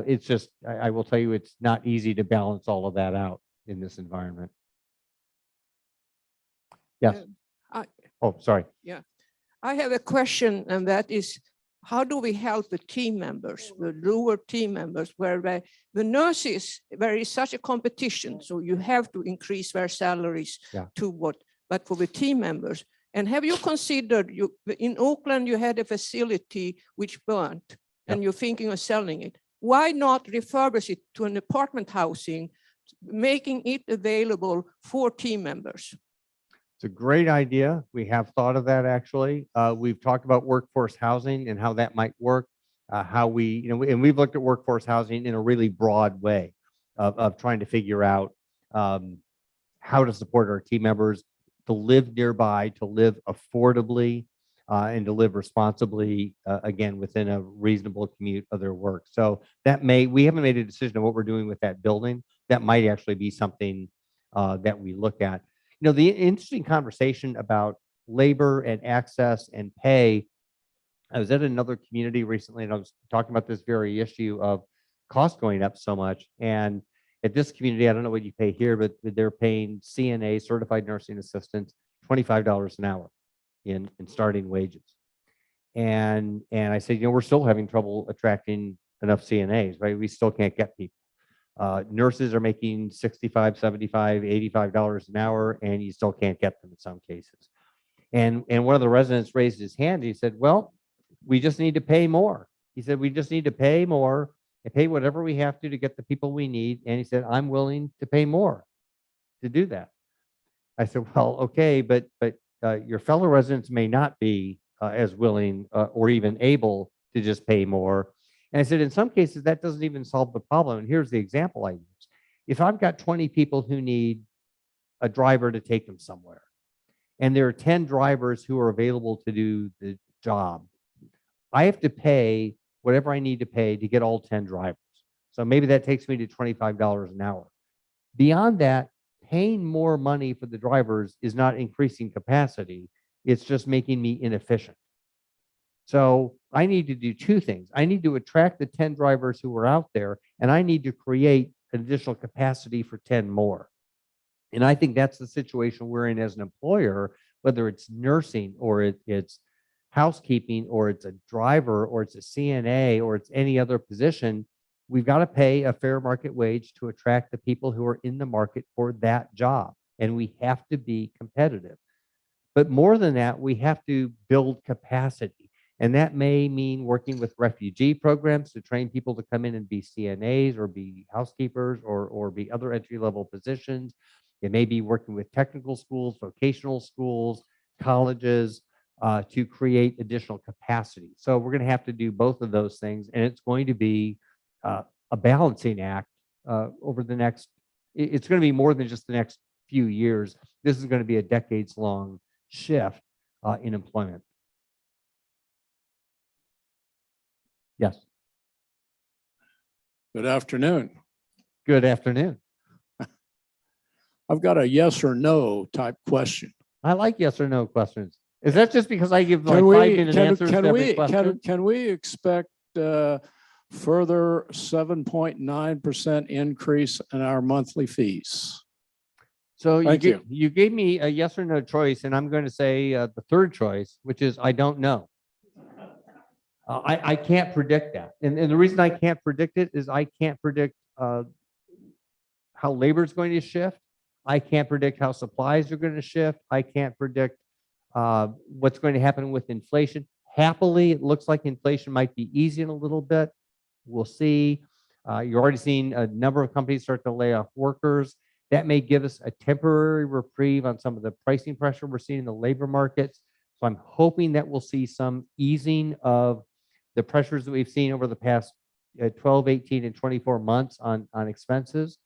It's just, I will tell you, it's not easy to balance all of that out in this environment. Yes. Oh, sorry.
Yeah, I have a question, and that is, how do we help the team members, the lower team members, where the nurses, there is such a competition, so you have to increase their salaries to what, but for the team members. And have you considered, in Oakland, you had a facility which burnt, and you're thinking of selling it. Why not refurbish it to an apartment housing, making it available for team members?
It's a great idea. We have thought of that actually. We've talked about workforce housing and how that might work. How we, and we've looked at workforce housing in a really broad way of trying to figure out how to support our team members to live nearby, to live affordably, and to live responsibly, again, within a reasonable commute of their work. So that we haven't made a decision on what we're doing with that building. That might actually be something that we look at. The interesting conversation about labor and access and pay, I was at another community recently and I was talking about this very issue of cost going up so much. And at this community, I don't know what you pay here, but they're paying CNA, certified nursing assistants, $25 an hour in starting wages. And I said, we're still having trouble attracting enough CNAs, right? We still can't get people. Nurses are making $65, $75, $85 an hour, and you still can't get them in some cases. And one of the residents raised his hand. He said, well, we just need to pay more. He said, we just need to pay more and pay whatever we have to get the people we need. And he said, I'm willing to pay more to do that. I said, well, okay, but your fellow residents may not be as willing or even able to just pay more. And I said, in some cases, that doesn't even solve the problem. And here's the example I use. If I've got 20 people who need a driver to take them somewhere, and there are 10 drivers who are available to do the job, I have to pay whatever I need to pay to get all 10 drivers. So maybe that takes me to $25 an hour. Beyond that, paying more money for the drivers is not increasing capacity. It's just making me inefficient. So I need to do two things. I need to attract the 10 drivers who are out there, and I need to create additional capacity for 10 more. And I think that's the situation we're in as an employer, whether it's nursing or it's housekeeping or it's a driver or it's a CNA or it's any other position. We've got to pay a fair market wage to attract the people who are in the market for that job. And we have to be competitive. But more than that, we have to build capacity. And that may mean working with refugee programs to train people to come in and be CNAs or be housekeepers or be other entry-level positions. It may be working with technical schools, vocational schools, colleges to create additional capacity. So we're going to have to do both of those things. And it's going to be a balancing act over the next, it's going to be more than just the next few years. This is going to be a decades-long shift in employment. Yes.
Good afternoon.
Good afternoon.
I've got a yes or no type question.
I like yes or no questions. Is that just because I give like
Can we,
5-minute
can,
answers
can
to every
we,
question?
can we expect further 7.9% increase in our monthly fees?
So
Thank you.
you gave me a yes or no choice, and I'm going to say the third choice, which is I don't know. I can't predict that. And the reason I can't predict it is I can't predict how labor is going to shift. I can't predict how supplies are going to shift. I can't predict what's going to happen with inflation. Happily, it looks like inflation might be easing a little bit. We'll see. You're already seeing a number of companies start to lay off workers. That may give us a temporary reprieve on some of the pricing pressure we're seeing in the labor markets. So I'm hoping that we'll see some easing of the pressures that we've seen over the past 12, 18, and 24 months on expenses.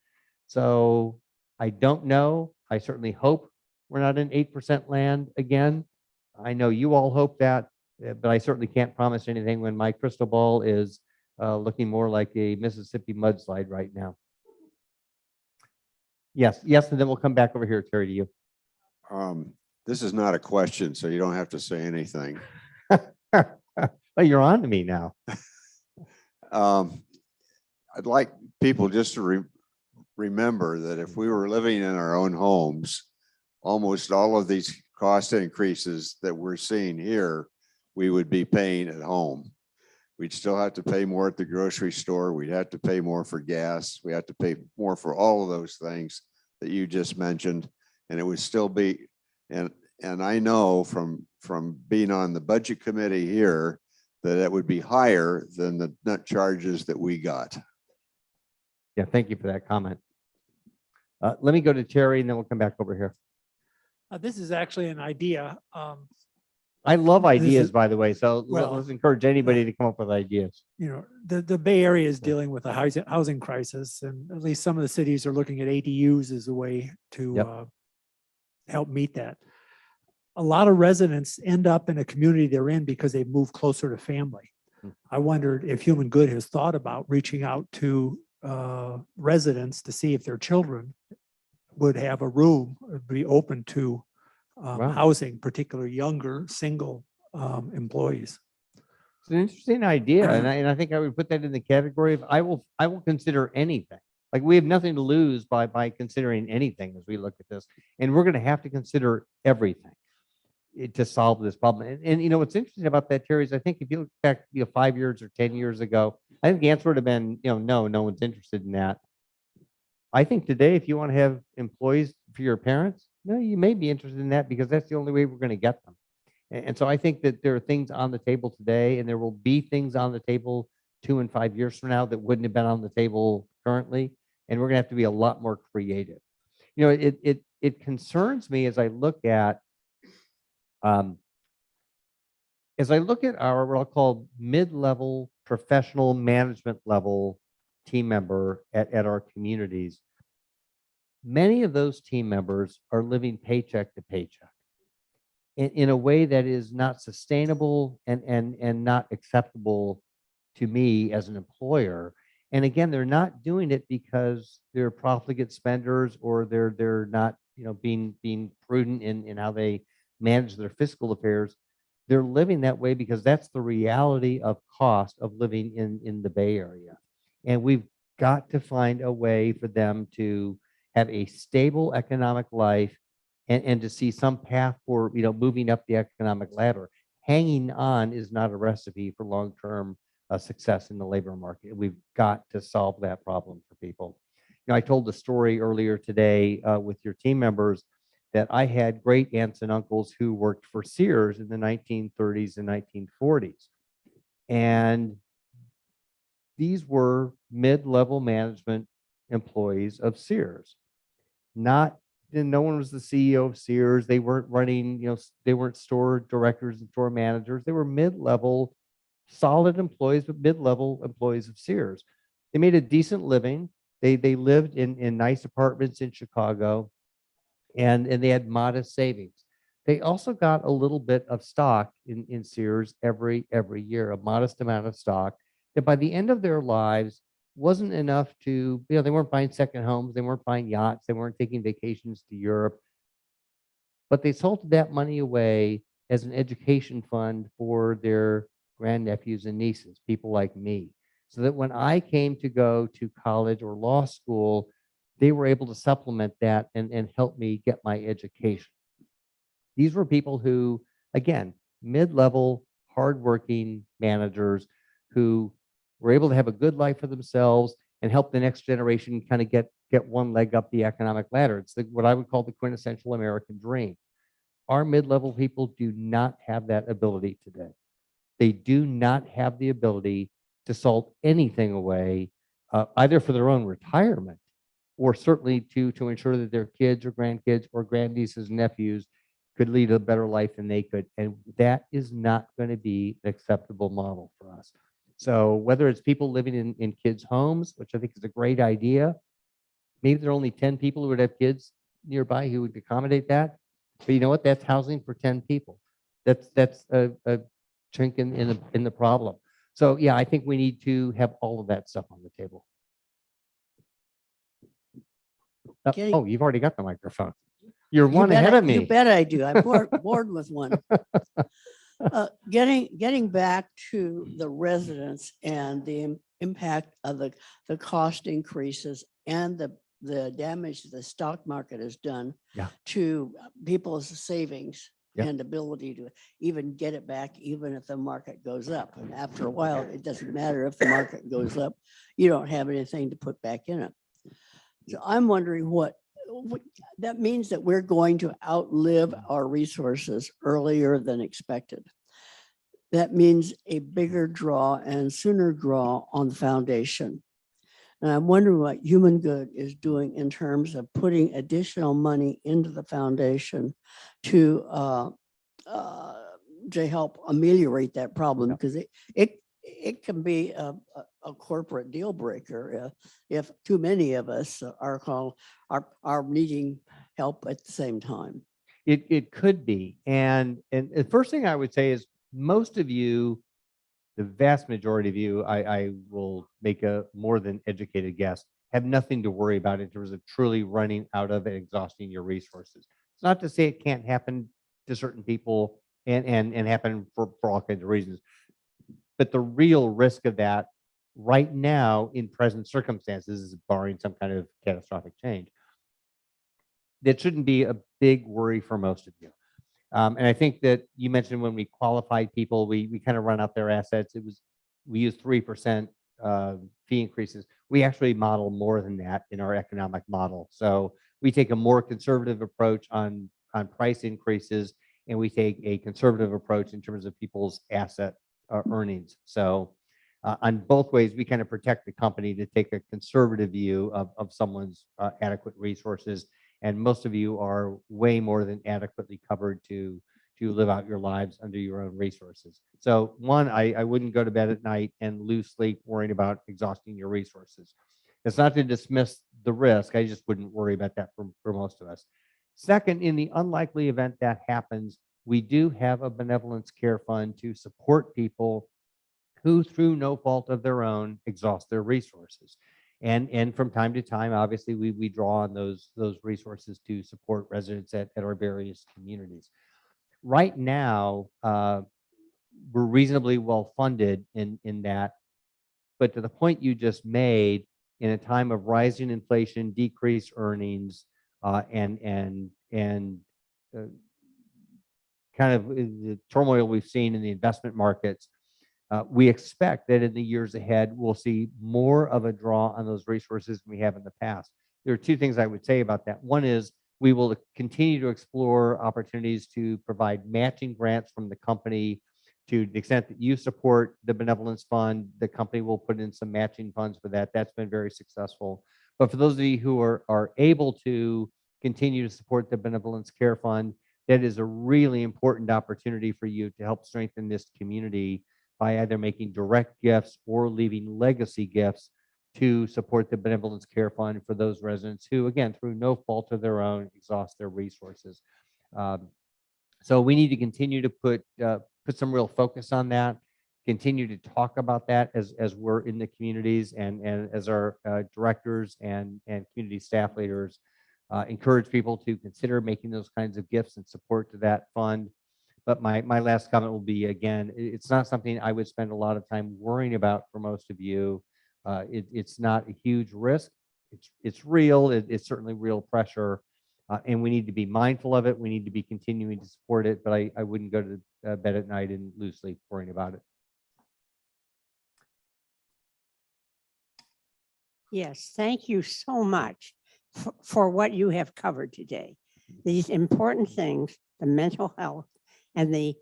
So I don't know. I certainly hope we're not in 8% land again. I know you all hope that, but I certainly can't promise anything when my crystal ball is looking more like a Mississippi mudslide right now. Yes, and then we'll come back over here, Terry, to you.
This is not a question, so you don't have to say anything.
Well, you're on to me now.
I'd like people just to remember that if we were living in our own homes, almost all of these cost increases that we're seeing here, we would be paying at home. We'd still have to pay more at the grocery store. We'd have to pay more for gas. We have to pay more for all of those things that you just mentioned. And it would still be, and I know from being on the budget committee here, that it would be higher than the net charges that we got.
Yeah, thank you for that comment. Let me go to Terry and then we'll come back over here.
This is actually an idea.
I love
This
ideas,
is-
by the way, so
well,
let's encourage anybody to come up with ideas.
You know, the Bay Area is dealing with a housing crisis, and at least some of the cities are looking at ADUs as a way to
Yep.
help meet that. A lot of residents end up in a community they're in because they've moved closer to family. I wondered if Human Good has thought about reaching out to residents to see if their children would have a room, or be open to
Wow.
housing, particularly younger single employees.
It's an interesting idea, and I think I would put that in the category of I will consider anything. Like we have nothing to lose by considering anything as we look at this, and we're going to have to consider everything to solve this problem. And you know what's interesting about that, Terry, is I think if you look back 5 years or 10 years ago, I think the answer would have been no one's interested in that. I think today, if you want to have employees for your parents, no, you may be interested in that because that's the only way we're going to get them. And so I think that there are things on the table today, and there will be things on the table 2 and 5 years from now that wouldn't have been on the table currently. And we're going to have to be a lot more creative. You know, it concerns me as I look at our what I'll call mid-level professional management level team member at our communities. Many of those team members are living paycheck to paycheck. in a way that is not sustainable and not acceptable to me as an employer. And again, they're not doing it because they're profligate spenders or they're not, being prudent in how they manage their fiscal affairs. They're living that way because that's the reality of cost of living in the Bay Area. And we've got to find a way for them to have a stable economic life and to see some path for, moving up the economic ladder. Hanging on is not a recipe for long-term success in the labor market. We've got to solve that problem for people. I told the story earlier today with your team members that I had great aunts and uncles who worked for Sears in the 1930s and 1940s. And these were mid-level management employees of Sears. No one was the CEO of Sears. They weren't running, they weren't store directors and store managers. They were mid-level, solid employees, but mid-level employees of Sears. They made a decent living. They lived in nice apartments in Chicago, and they had modest savings. They also got a little bit of stock in Sears every year, a modest amount of stock that by the end of their lives wasn't enough to, they weren't buying second homes, they weren't buying yachts, they weren't taking vacations to Europe, but they sold that money away as an education fund for their grandnephews and nieces, people like me. So that when I came to go to college or law school, they were able to supplement that and help me get my education. These were people who, again, mid-level, hardworking managers who were able to have a good life for themselves and help the next generation kind of get one leg up the economic ladder. It's what I would call the quintessential American dream. Our mid-level people do not have that ability today. They do not have the ability to salt anything away, either for their own retirement or certainly to ensure that their kids or grandkids or grandnieces and nephews could lead a better life than they could. And that is not going to be an acceptable model for us. So whether it's people living in kids' homes, which I think is a great idea, maybe there are only 10 people who would have kids nearby who would accommodate that. But you know what? That's housing for 10 people. That's a chink in the problem. So yeah, I think we need to have all of that stuff on the table. Oh, you've already got the microphone. You're one ahead of me.
You bet I do. I'm bored with one. Getting back to the residents and the impact of the cost increases and the damage the stock market has done to people's savings and ability to even get it back, even if the market goes up. And after a while, it doesn't matter if the market goes up, you don't have anything to put back in it. So I'm wondering what that means, that we're going to outlive our resources earlier than expected. That means a bigger draw and sooner draw on the foundation. And I'm wondering what Human Good is doing in terms of putting additional money into the foundation to help ameliorate that problem, because it can be a corporate deal breaker if too many of us are needing help at the same time.
It could be. And the first thing I would say is most of you, the vast majority of you, I will make a more than educated guess, have nothing to worry about in terms of truly running out of and exhausting your resources. It's not to say it can't happen to certain people and happen for all kinds of reasons. But the real risk of that right now in present circumstances is barring some kind of catastrophic change. That shouldn't be a big worry for most of you. And I think that you mentioned when we qualified people, we kind of run out their assets. We use 3% fee increases. We actually model more than that in our economic model. So we take a more conservative approach on price increases, and we take a conservative approach in terms of people's asset earnings. So on both ways, we kind of protect the company to take a conservative view of someone's adequate resources. And most of you are way more than adequately covered to live out your lives under your own resources. So one, I wouldn't go to bed at night and lose sleep worrying about exhausting your resources. It's not to dismiss the risk. I just wouldn't worry about that for most of us. Second, in the unlikely event that happens, we do have a benevolence care fund to support people who, through no fault of their own, exhaust their resources. And from time to time, obviously, we draw on those resources to support residents at our various communities. Right now, we're reasonably well funded in that. But to the point you just made, in a time of rising inflation, decreased earnings, and kind of the turmoil we've seen in the investment markets, we expect that in the years ahead, we'll see more of a draw on those resources than we have in the past. There are two things I would say about that. One is we will continue to explore opportunities to provide matching grants from the company. To the extent that you support the benevolence fund, the company will put in some matching funds for that. That's been very successful. But for those of you who are able to continue to support the benevolence care fund, that is a really important opportunity for you to help strengthen this community by either making direct gifts or leaving legacy gifts to support the benevolence care fund for those residents who, again, through no fault of their own, exhaust their resources. So we need to continue to put some real focus on that, continue to talk about that as we're in the communities, and as our directors and community staff leaders encourage people to consider making those kinds of gifts and support to that fund. But my last comment will be, again, it's not something I would spend a lot of time worrying about for most of you. It's not a huge risk. It's real. It's certainly real pressure. And we need to be mindful of it. We need to be continuing to support it, but I wouldn't go to bed at night and lose sleep worrying about it.
Yes, thank you so much for what you have covered today. These important things, the mental health and the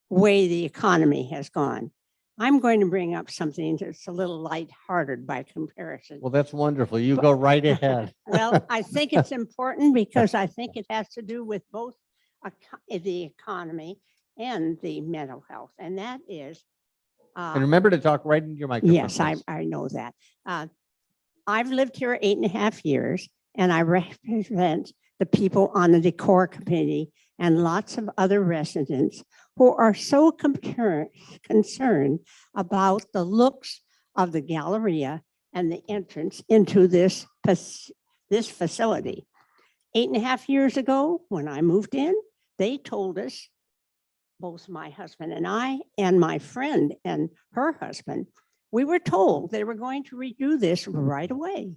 way the economy has gone. I'm going to bring up something that's a little lighthearted by comparison.
Well, that's wonderful. You go right ahead.
Well, I think it's important because I think it has to do with both the economy and the mental health. And that is.
And remember to talk right into your microphone.
Yes, I know that. I've lived here 8.5 years, and I represent the people on the decor committee and lots of other residents who are so concerned about the looks of the Galleria and the entrance into this facility. 8.5 years ago, when I moved in, they told us, both my husband and I, and my friend and her husband, we were told they were going to redo this right away.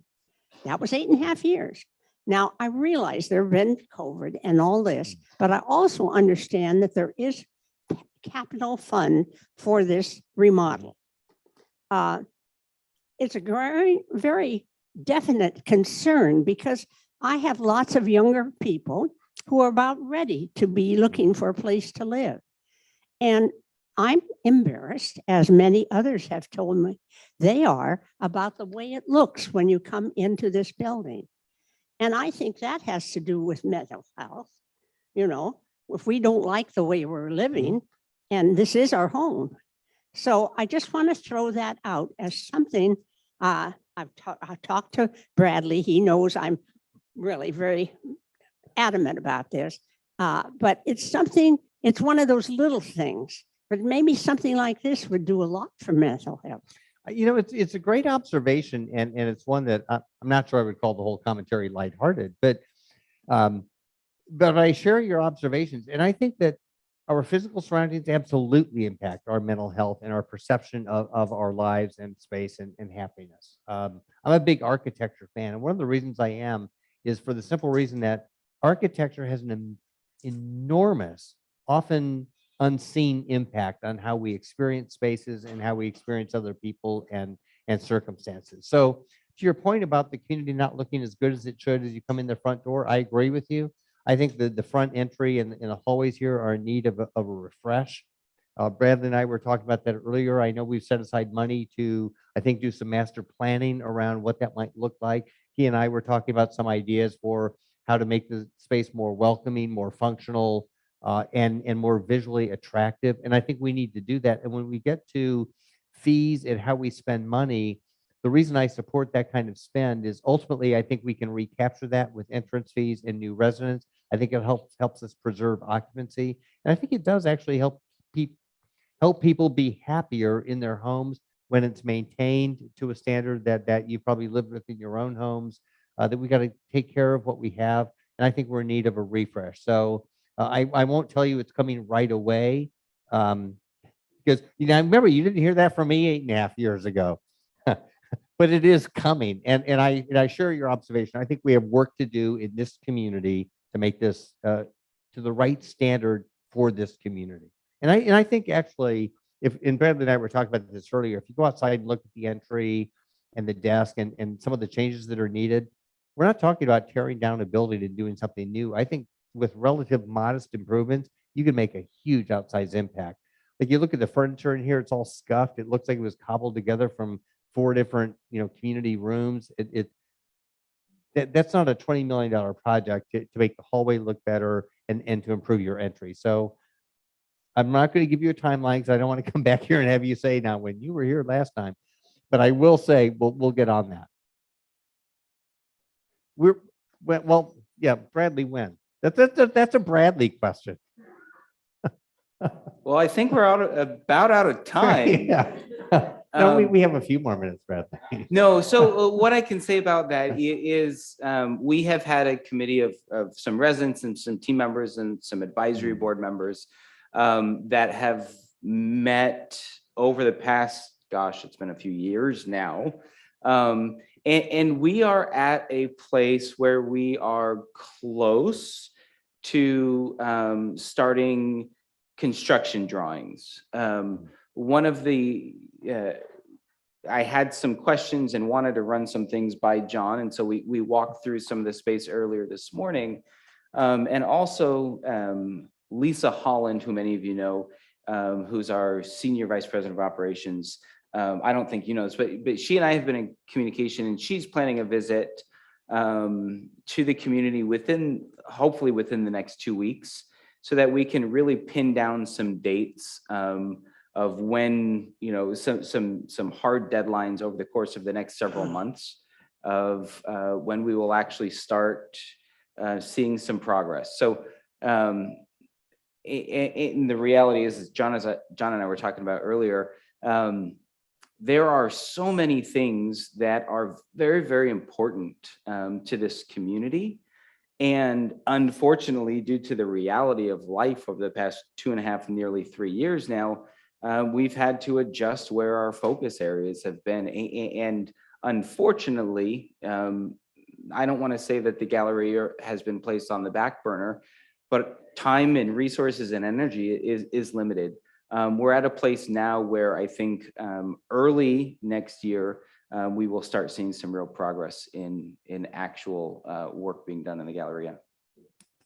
That was 8.5 years. Now, I realize there have been COVID and all this, but I also understand that there is capital fund for this remodel. It's a very, very definite concern because I have lots of younger people who are about ready to be looking for a place to live. And I'm embarrassed, as many others have told me they are, about the way it looks when you come into this building. And I think that has to do with mental health. You know, if we don't like the way we're living, and this is our home. So I just want to throw that out as something. I've talked to Bradley. He knows I'm really very adamant about this. But it's something, it's one of those little things. But maybe something like this would do a lot for mental health.
You know, it's a great observation, and it's one that I'm not sure I would call the whole commentary lighthearted, but I share your observations, and I think that our physical surroundings absolutely impact our mental health and our perception of our lives and space and happiness. I'm a big architecture fan, and one of the reasons I am is for the simple reason that architecture has an enormous, often unseen impact on how we experience spaces and how we experience other people and circumstances. So to your point about the community not looking as good as it should as you come in the front door, I agree with you. I think the front entry and the hallways here are in need of a refresh. Bradley and I were talking about that earlier. I know we've set aside money to, I think, do some master planning around what that might look like. He and I were talking about some ideas for how to make the space more welcoming, more functional, and more visually attractive. And I think we need to do that. And when we get to fees and how we spend money, the reason I support that kind of spend is ultimately I think we can recapture that with entrance fees and new residents. I think it helps us preserve occupancy. And I think it does actually help people be happier in their homes when it's maintained to a standard that you probably live with in your own homes, that we got to take care of what we have. And I think we're in need of a refresh. So I won't tell you it's coming right away. Because I remember you didn't hear that from me 8.5 years ago, but it is coming. And I share your observation. I think we have work to do in this community to make this to the right standard for this community. And I think actually, and Bradley and I were talking about this earlier, if you go outside and look at the entry and the desk and some of the changes that are needed, we're not talking about tearing down a building and doing something new. I think with relative modest improvements, you can make a huge outsized impact. Like you look at the furniture in here, it's all scuffed. It looks like it was cobbled together from 4 different, community rooms. That's not a $20 million project to make the hallway look better and to improve your entry. So I'm not going to give you a timeline because I don't want to come back here and have you say, now, when you were here last time, but I will say we'll get on that. Yeah, Bradley, when? That's a Bradley question.
Well, I think we're about out of time.
Yeah. No, we have a few more minutes, Bradley.
No, so what I can say about that is we have had a committee of some residents and some team members and some advisory board members that have met over the past, gosh, it's been a few years now. And we are at a place where we are close to starting construction drawings. One of the, I had some questions and wanted to run some things by John. And so we walked through some of the space earlier this morning. And also Lisa Holland, who many of you know, who's our Senior Vice President of Operations. I don't think you know this, but she and I have been in communication, and she's planning a visit to the community hopefully within the next 2 weeks, so that we can really pin down some dates of when, some hard deadlines over the course of the next several months of when we will actually start seeing some progress. So the reality is John and I were talking about earlier, there are so many things that are very, very important to this community. And unfortunately, due to the reality of life over the past 2.5, nearly 3 years now, we've had to adjust where our focus areas have been. And unfortunately, I don't want to say that the gallery has been placed on the back burner, but time and resources and energy is limited. We're at a place now where I think early next year, we will start seeing some real progress in actual work being done in the gallery. Yeah.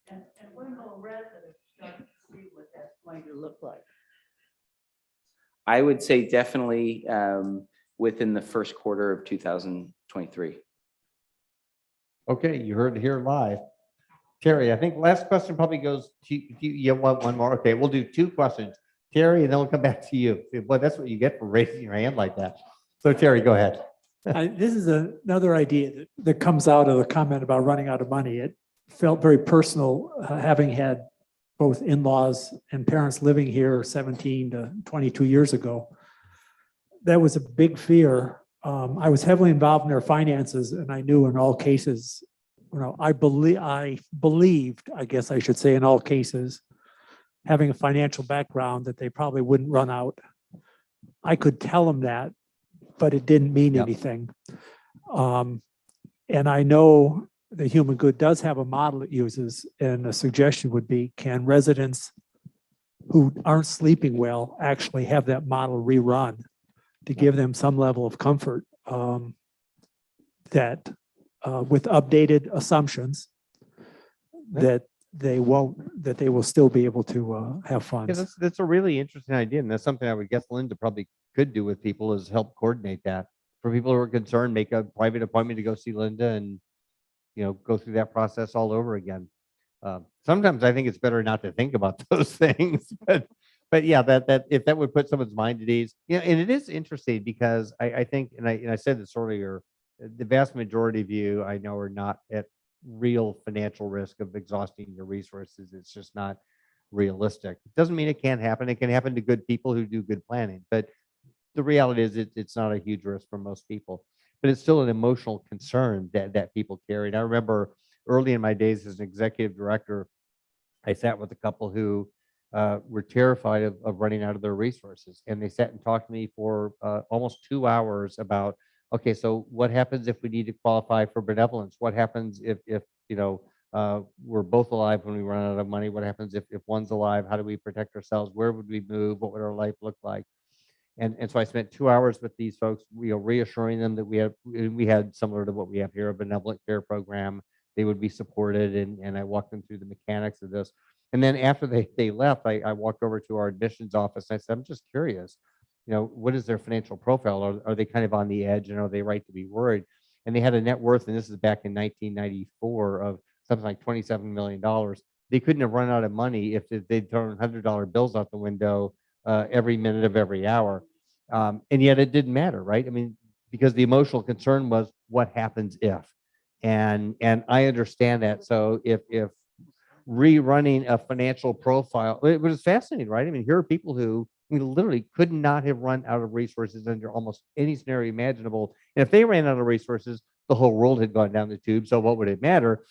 And when will residents start to see what that's going to look like?
I would say definitely within the first quarter of 2023.
Okay, you heard it here live. Terry, I think last question probably goes to you. You want one more? Okay, we'll do 2 questions. Terry, and then we'll come back to you. Boy, that's what you get for raising your hand like that. So Terry, go ahead.
This is another idea that comes out of the comment about running out of money. It felt very personal, having had both in-laws and parents living here 17 to 22 years ago. That was a big fear. I was heavily involved in their finances, and I knew in all cases, I believed, I guess I should say, in all cases, having a financial background, that they probably wouldn't run out. I could tell them that, but it didn't mean anything. And I know the Human Good does have a model it uses, and a suggestion would be, can residents who aren't sleeping well actually have that model rerun to give them some level of comfort that with updated assumptions that they will still be able to have funds.
Yeah, that's a really interesting idea, and that's something I would guess Linda probably could do with people, is help coordinate that. For people who are concerned, make a private appointment to go see Linda and go through that process all over again. Sometimes I think it's better not to think about those things, but yeah, that if that would put someone's mind at ease. And it is interesting because I think, and I said this earlier, the vast majority of you I know are not at real financial risk of exhausting your resources. It's just not realistic. It doesn't mean it can't happen. It can happen to good people who do good planning, but the reality is it's not a huge risk for most people, but it's still an emotional concern that people carry. And I remember early in my days as an executive director, I sat with a couple who were terrified of running out of their resources. And they sat and talked to me for almost 2 hours about, okay, so what happens if we need to qualify for benevolence? What happens if you know, we're both alive when we run out of money? What happens if one's alive? How do we protect ourselves? Where would we move? What would our life look like? And so I spent 2 hours with these folks, reassuring them that we had similar to what we have here, a benevolent care program. They would be supported, and I walked them through the mechanics of this. And then after they left, I walked over to our admissions office. And I said, I'm just curious, what is their financial profile? Are they kind of on the edge, and are they right to be worried? And they had a net worth, and this is back in 1994, of something like $27 million. They couldn't have run out of money if they'd thrown $100 bills out the window every minute of every hour. And yet it didn't matter, right? I mean, because the emotional concern was what happens if, and I understand that. So if rerunning a financial profile, it was fascinating, right? I mean, here are people who literally could not have run out of resources under almost any scenario imaginable. And if they ran out of resources, the whole world had gone down the tube. So what would it matter?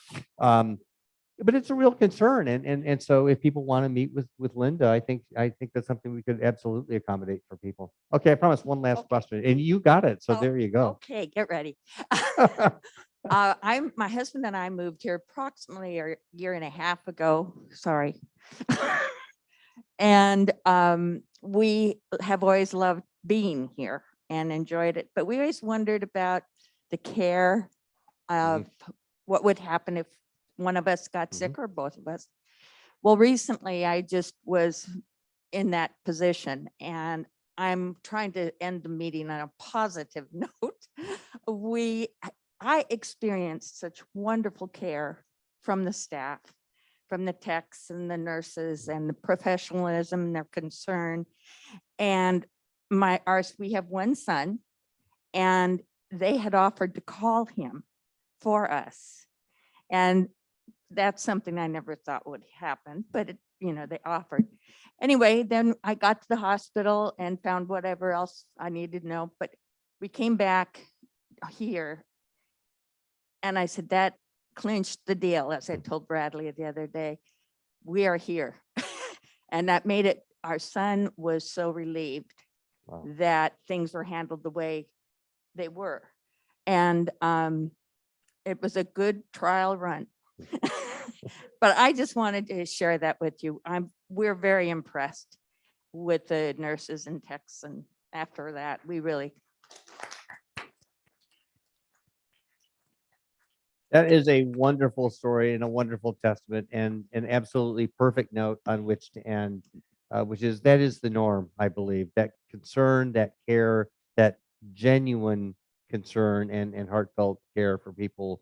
But it's a real concern, and so if people want to meet with Linda, I think that's something we could absolutely accommodate for people. Okay, I promise one last question, and you got it. So there you go.
Okay, get ready. My husband and I moved here approximately a year and a half ago. Sorry. And we have always loved being here and enjoyed it, but we always wondered about the care of what would happen if one of us got sick or both of us. Well, recently I just was in that position, and I'm trying to end the meeting on a positive note. I experienced such wonderful care from the staff, from the techs and the nurses, and the professionalism and their concern. And we have one son, and they had offered to call him for us. And that's something I never thought would happen, but they offered. Anyway, then I got to the hospital and found whatever else I needed to know, but we came back here, and I said, that clinched the deal, as I told Bradley the other day. We are here. And that made it, our son was so relieved that things were handled the way they were. And it was a good trial run. But I just wanted to share that with you. We're very impressed with the nurses and techs, and after that, we really.
That is a wonderful story and a wonderful testament, and an absolutely perfect note on which to end, which is that is the norm, I believe. That concern, that care, that genuine concern and heartfelt care for people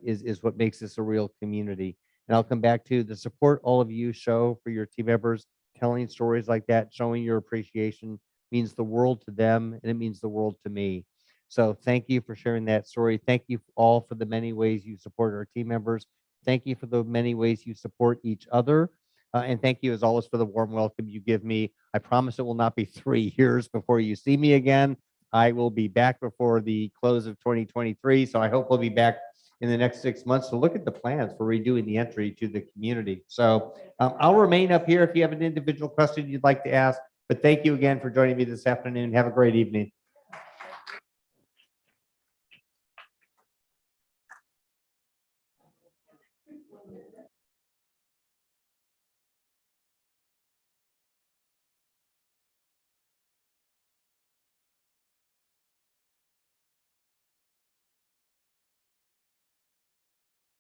is what makes this a real community. And I'll come back to the support all of you show for your team members. Telling stories like that, showing your appreciation, means the world to them, and it means the world to me. So thank you for sharing that story. Thank you all for the many ways you support our team members. Thank you for the many ways you support each other. And thank you, as always, for the warm welcome you give me. I promise it will not be 3 years before you see me again. I will be back before the close of 2023. So I hope we'll be back in the next 6 months to look at the plans for redoing the entry to the community. So I'll remain up here if you have an individual question you'd like to ask. But thank you again for joining me this afternoon. Have a great evening.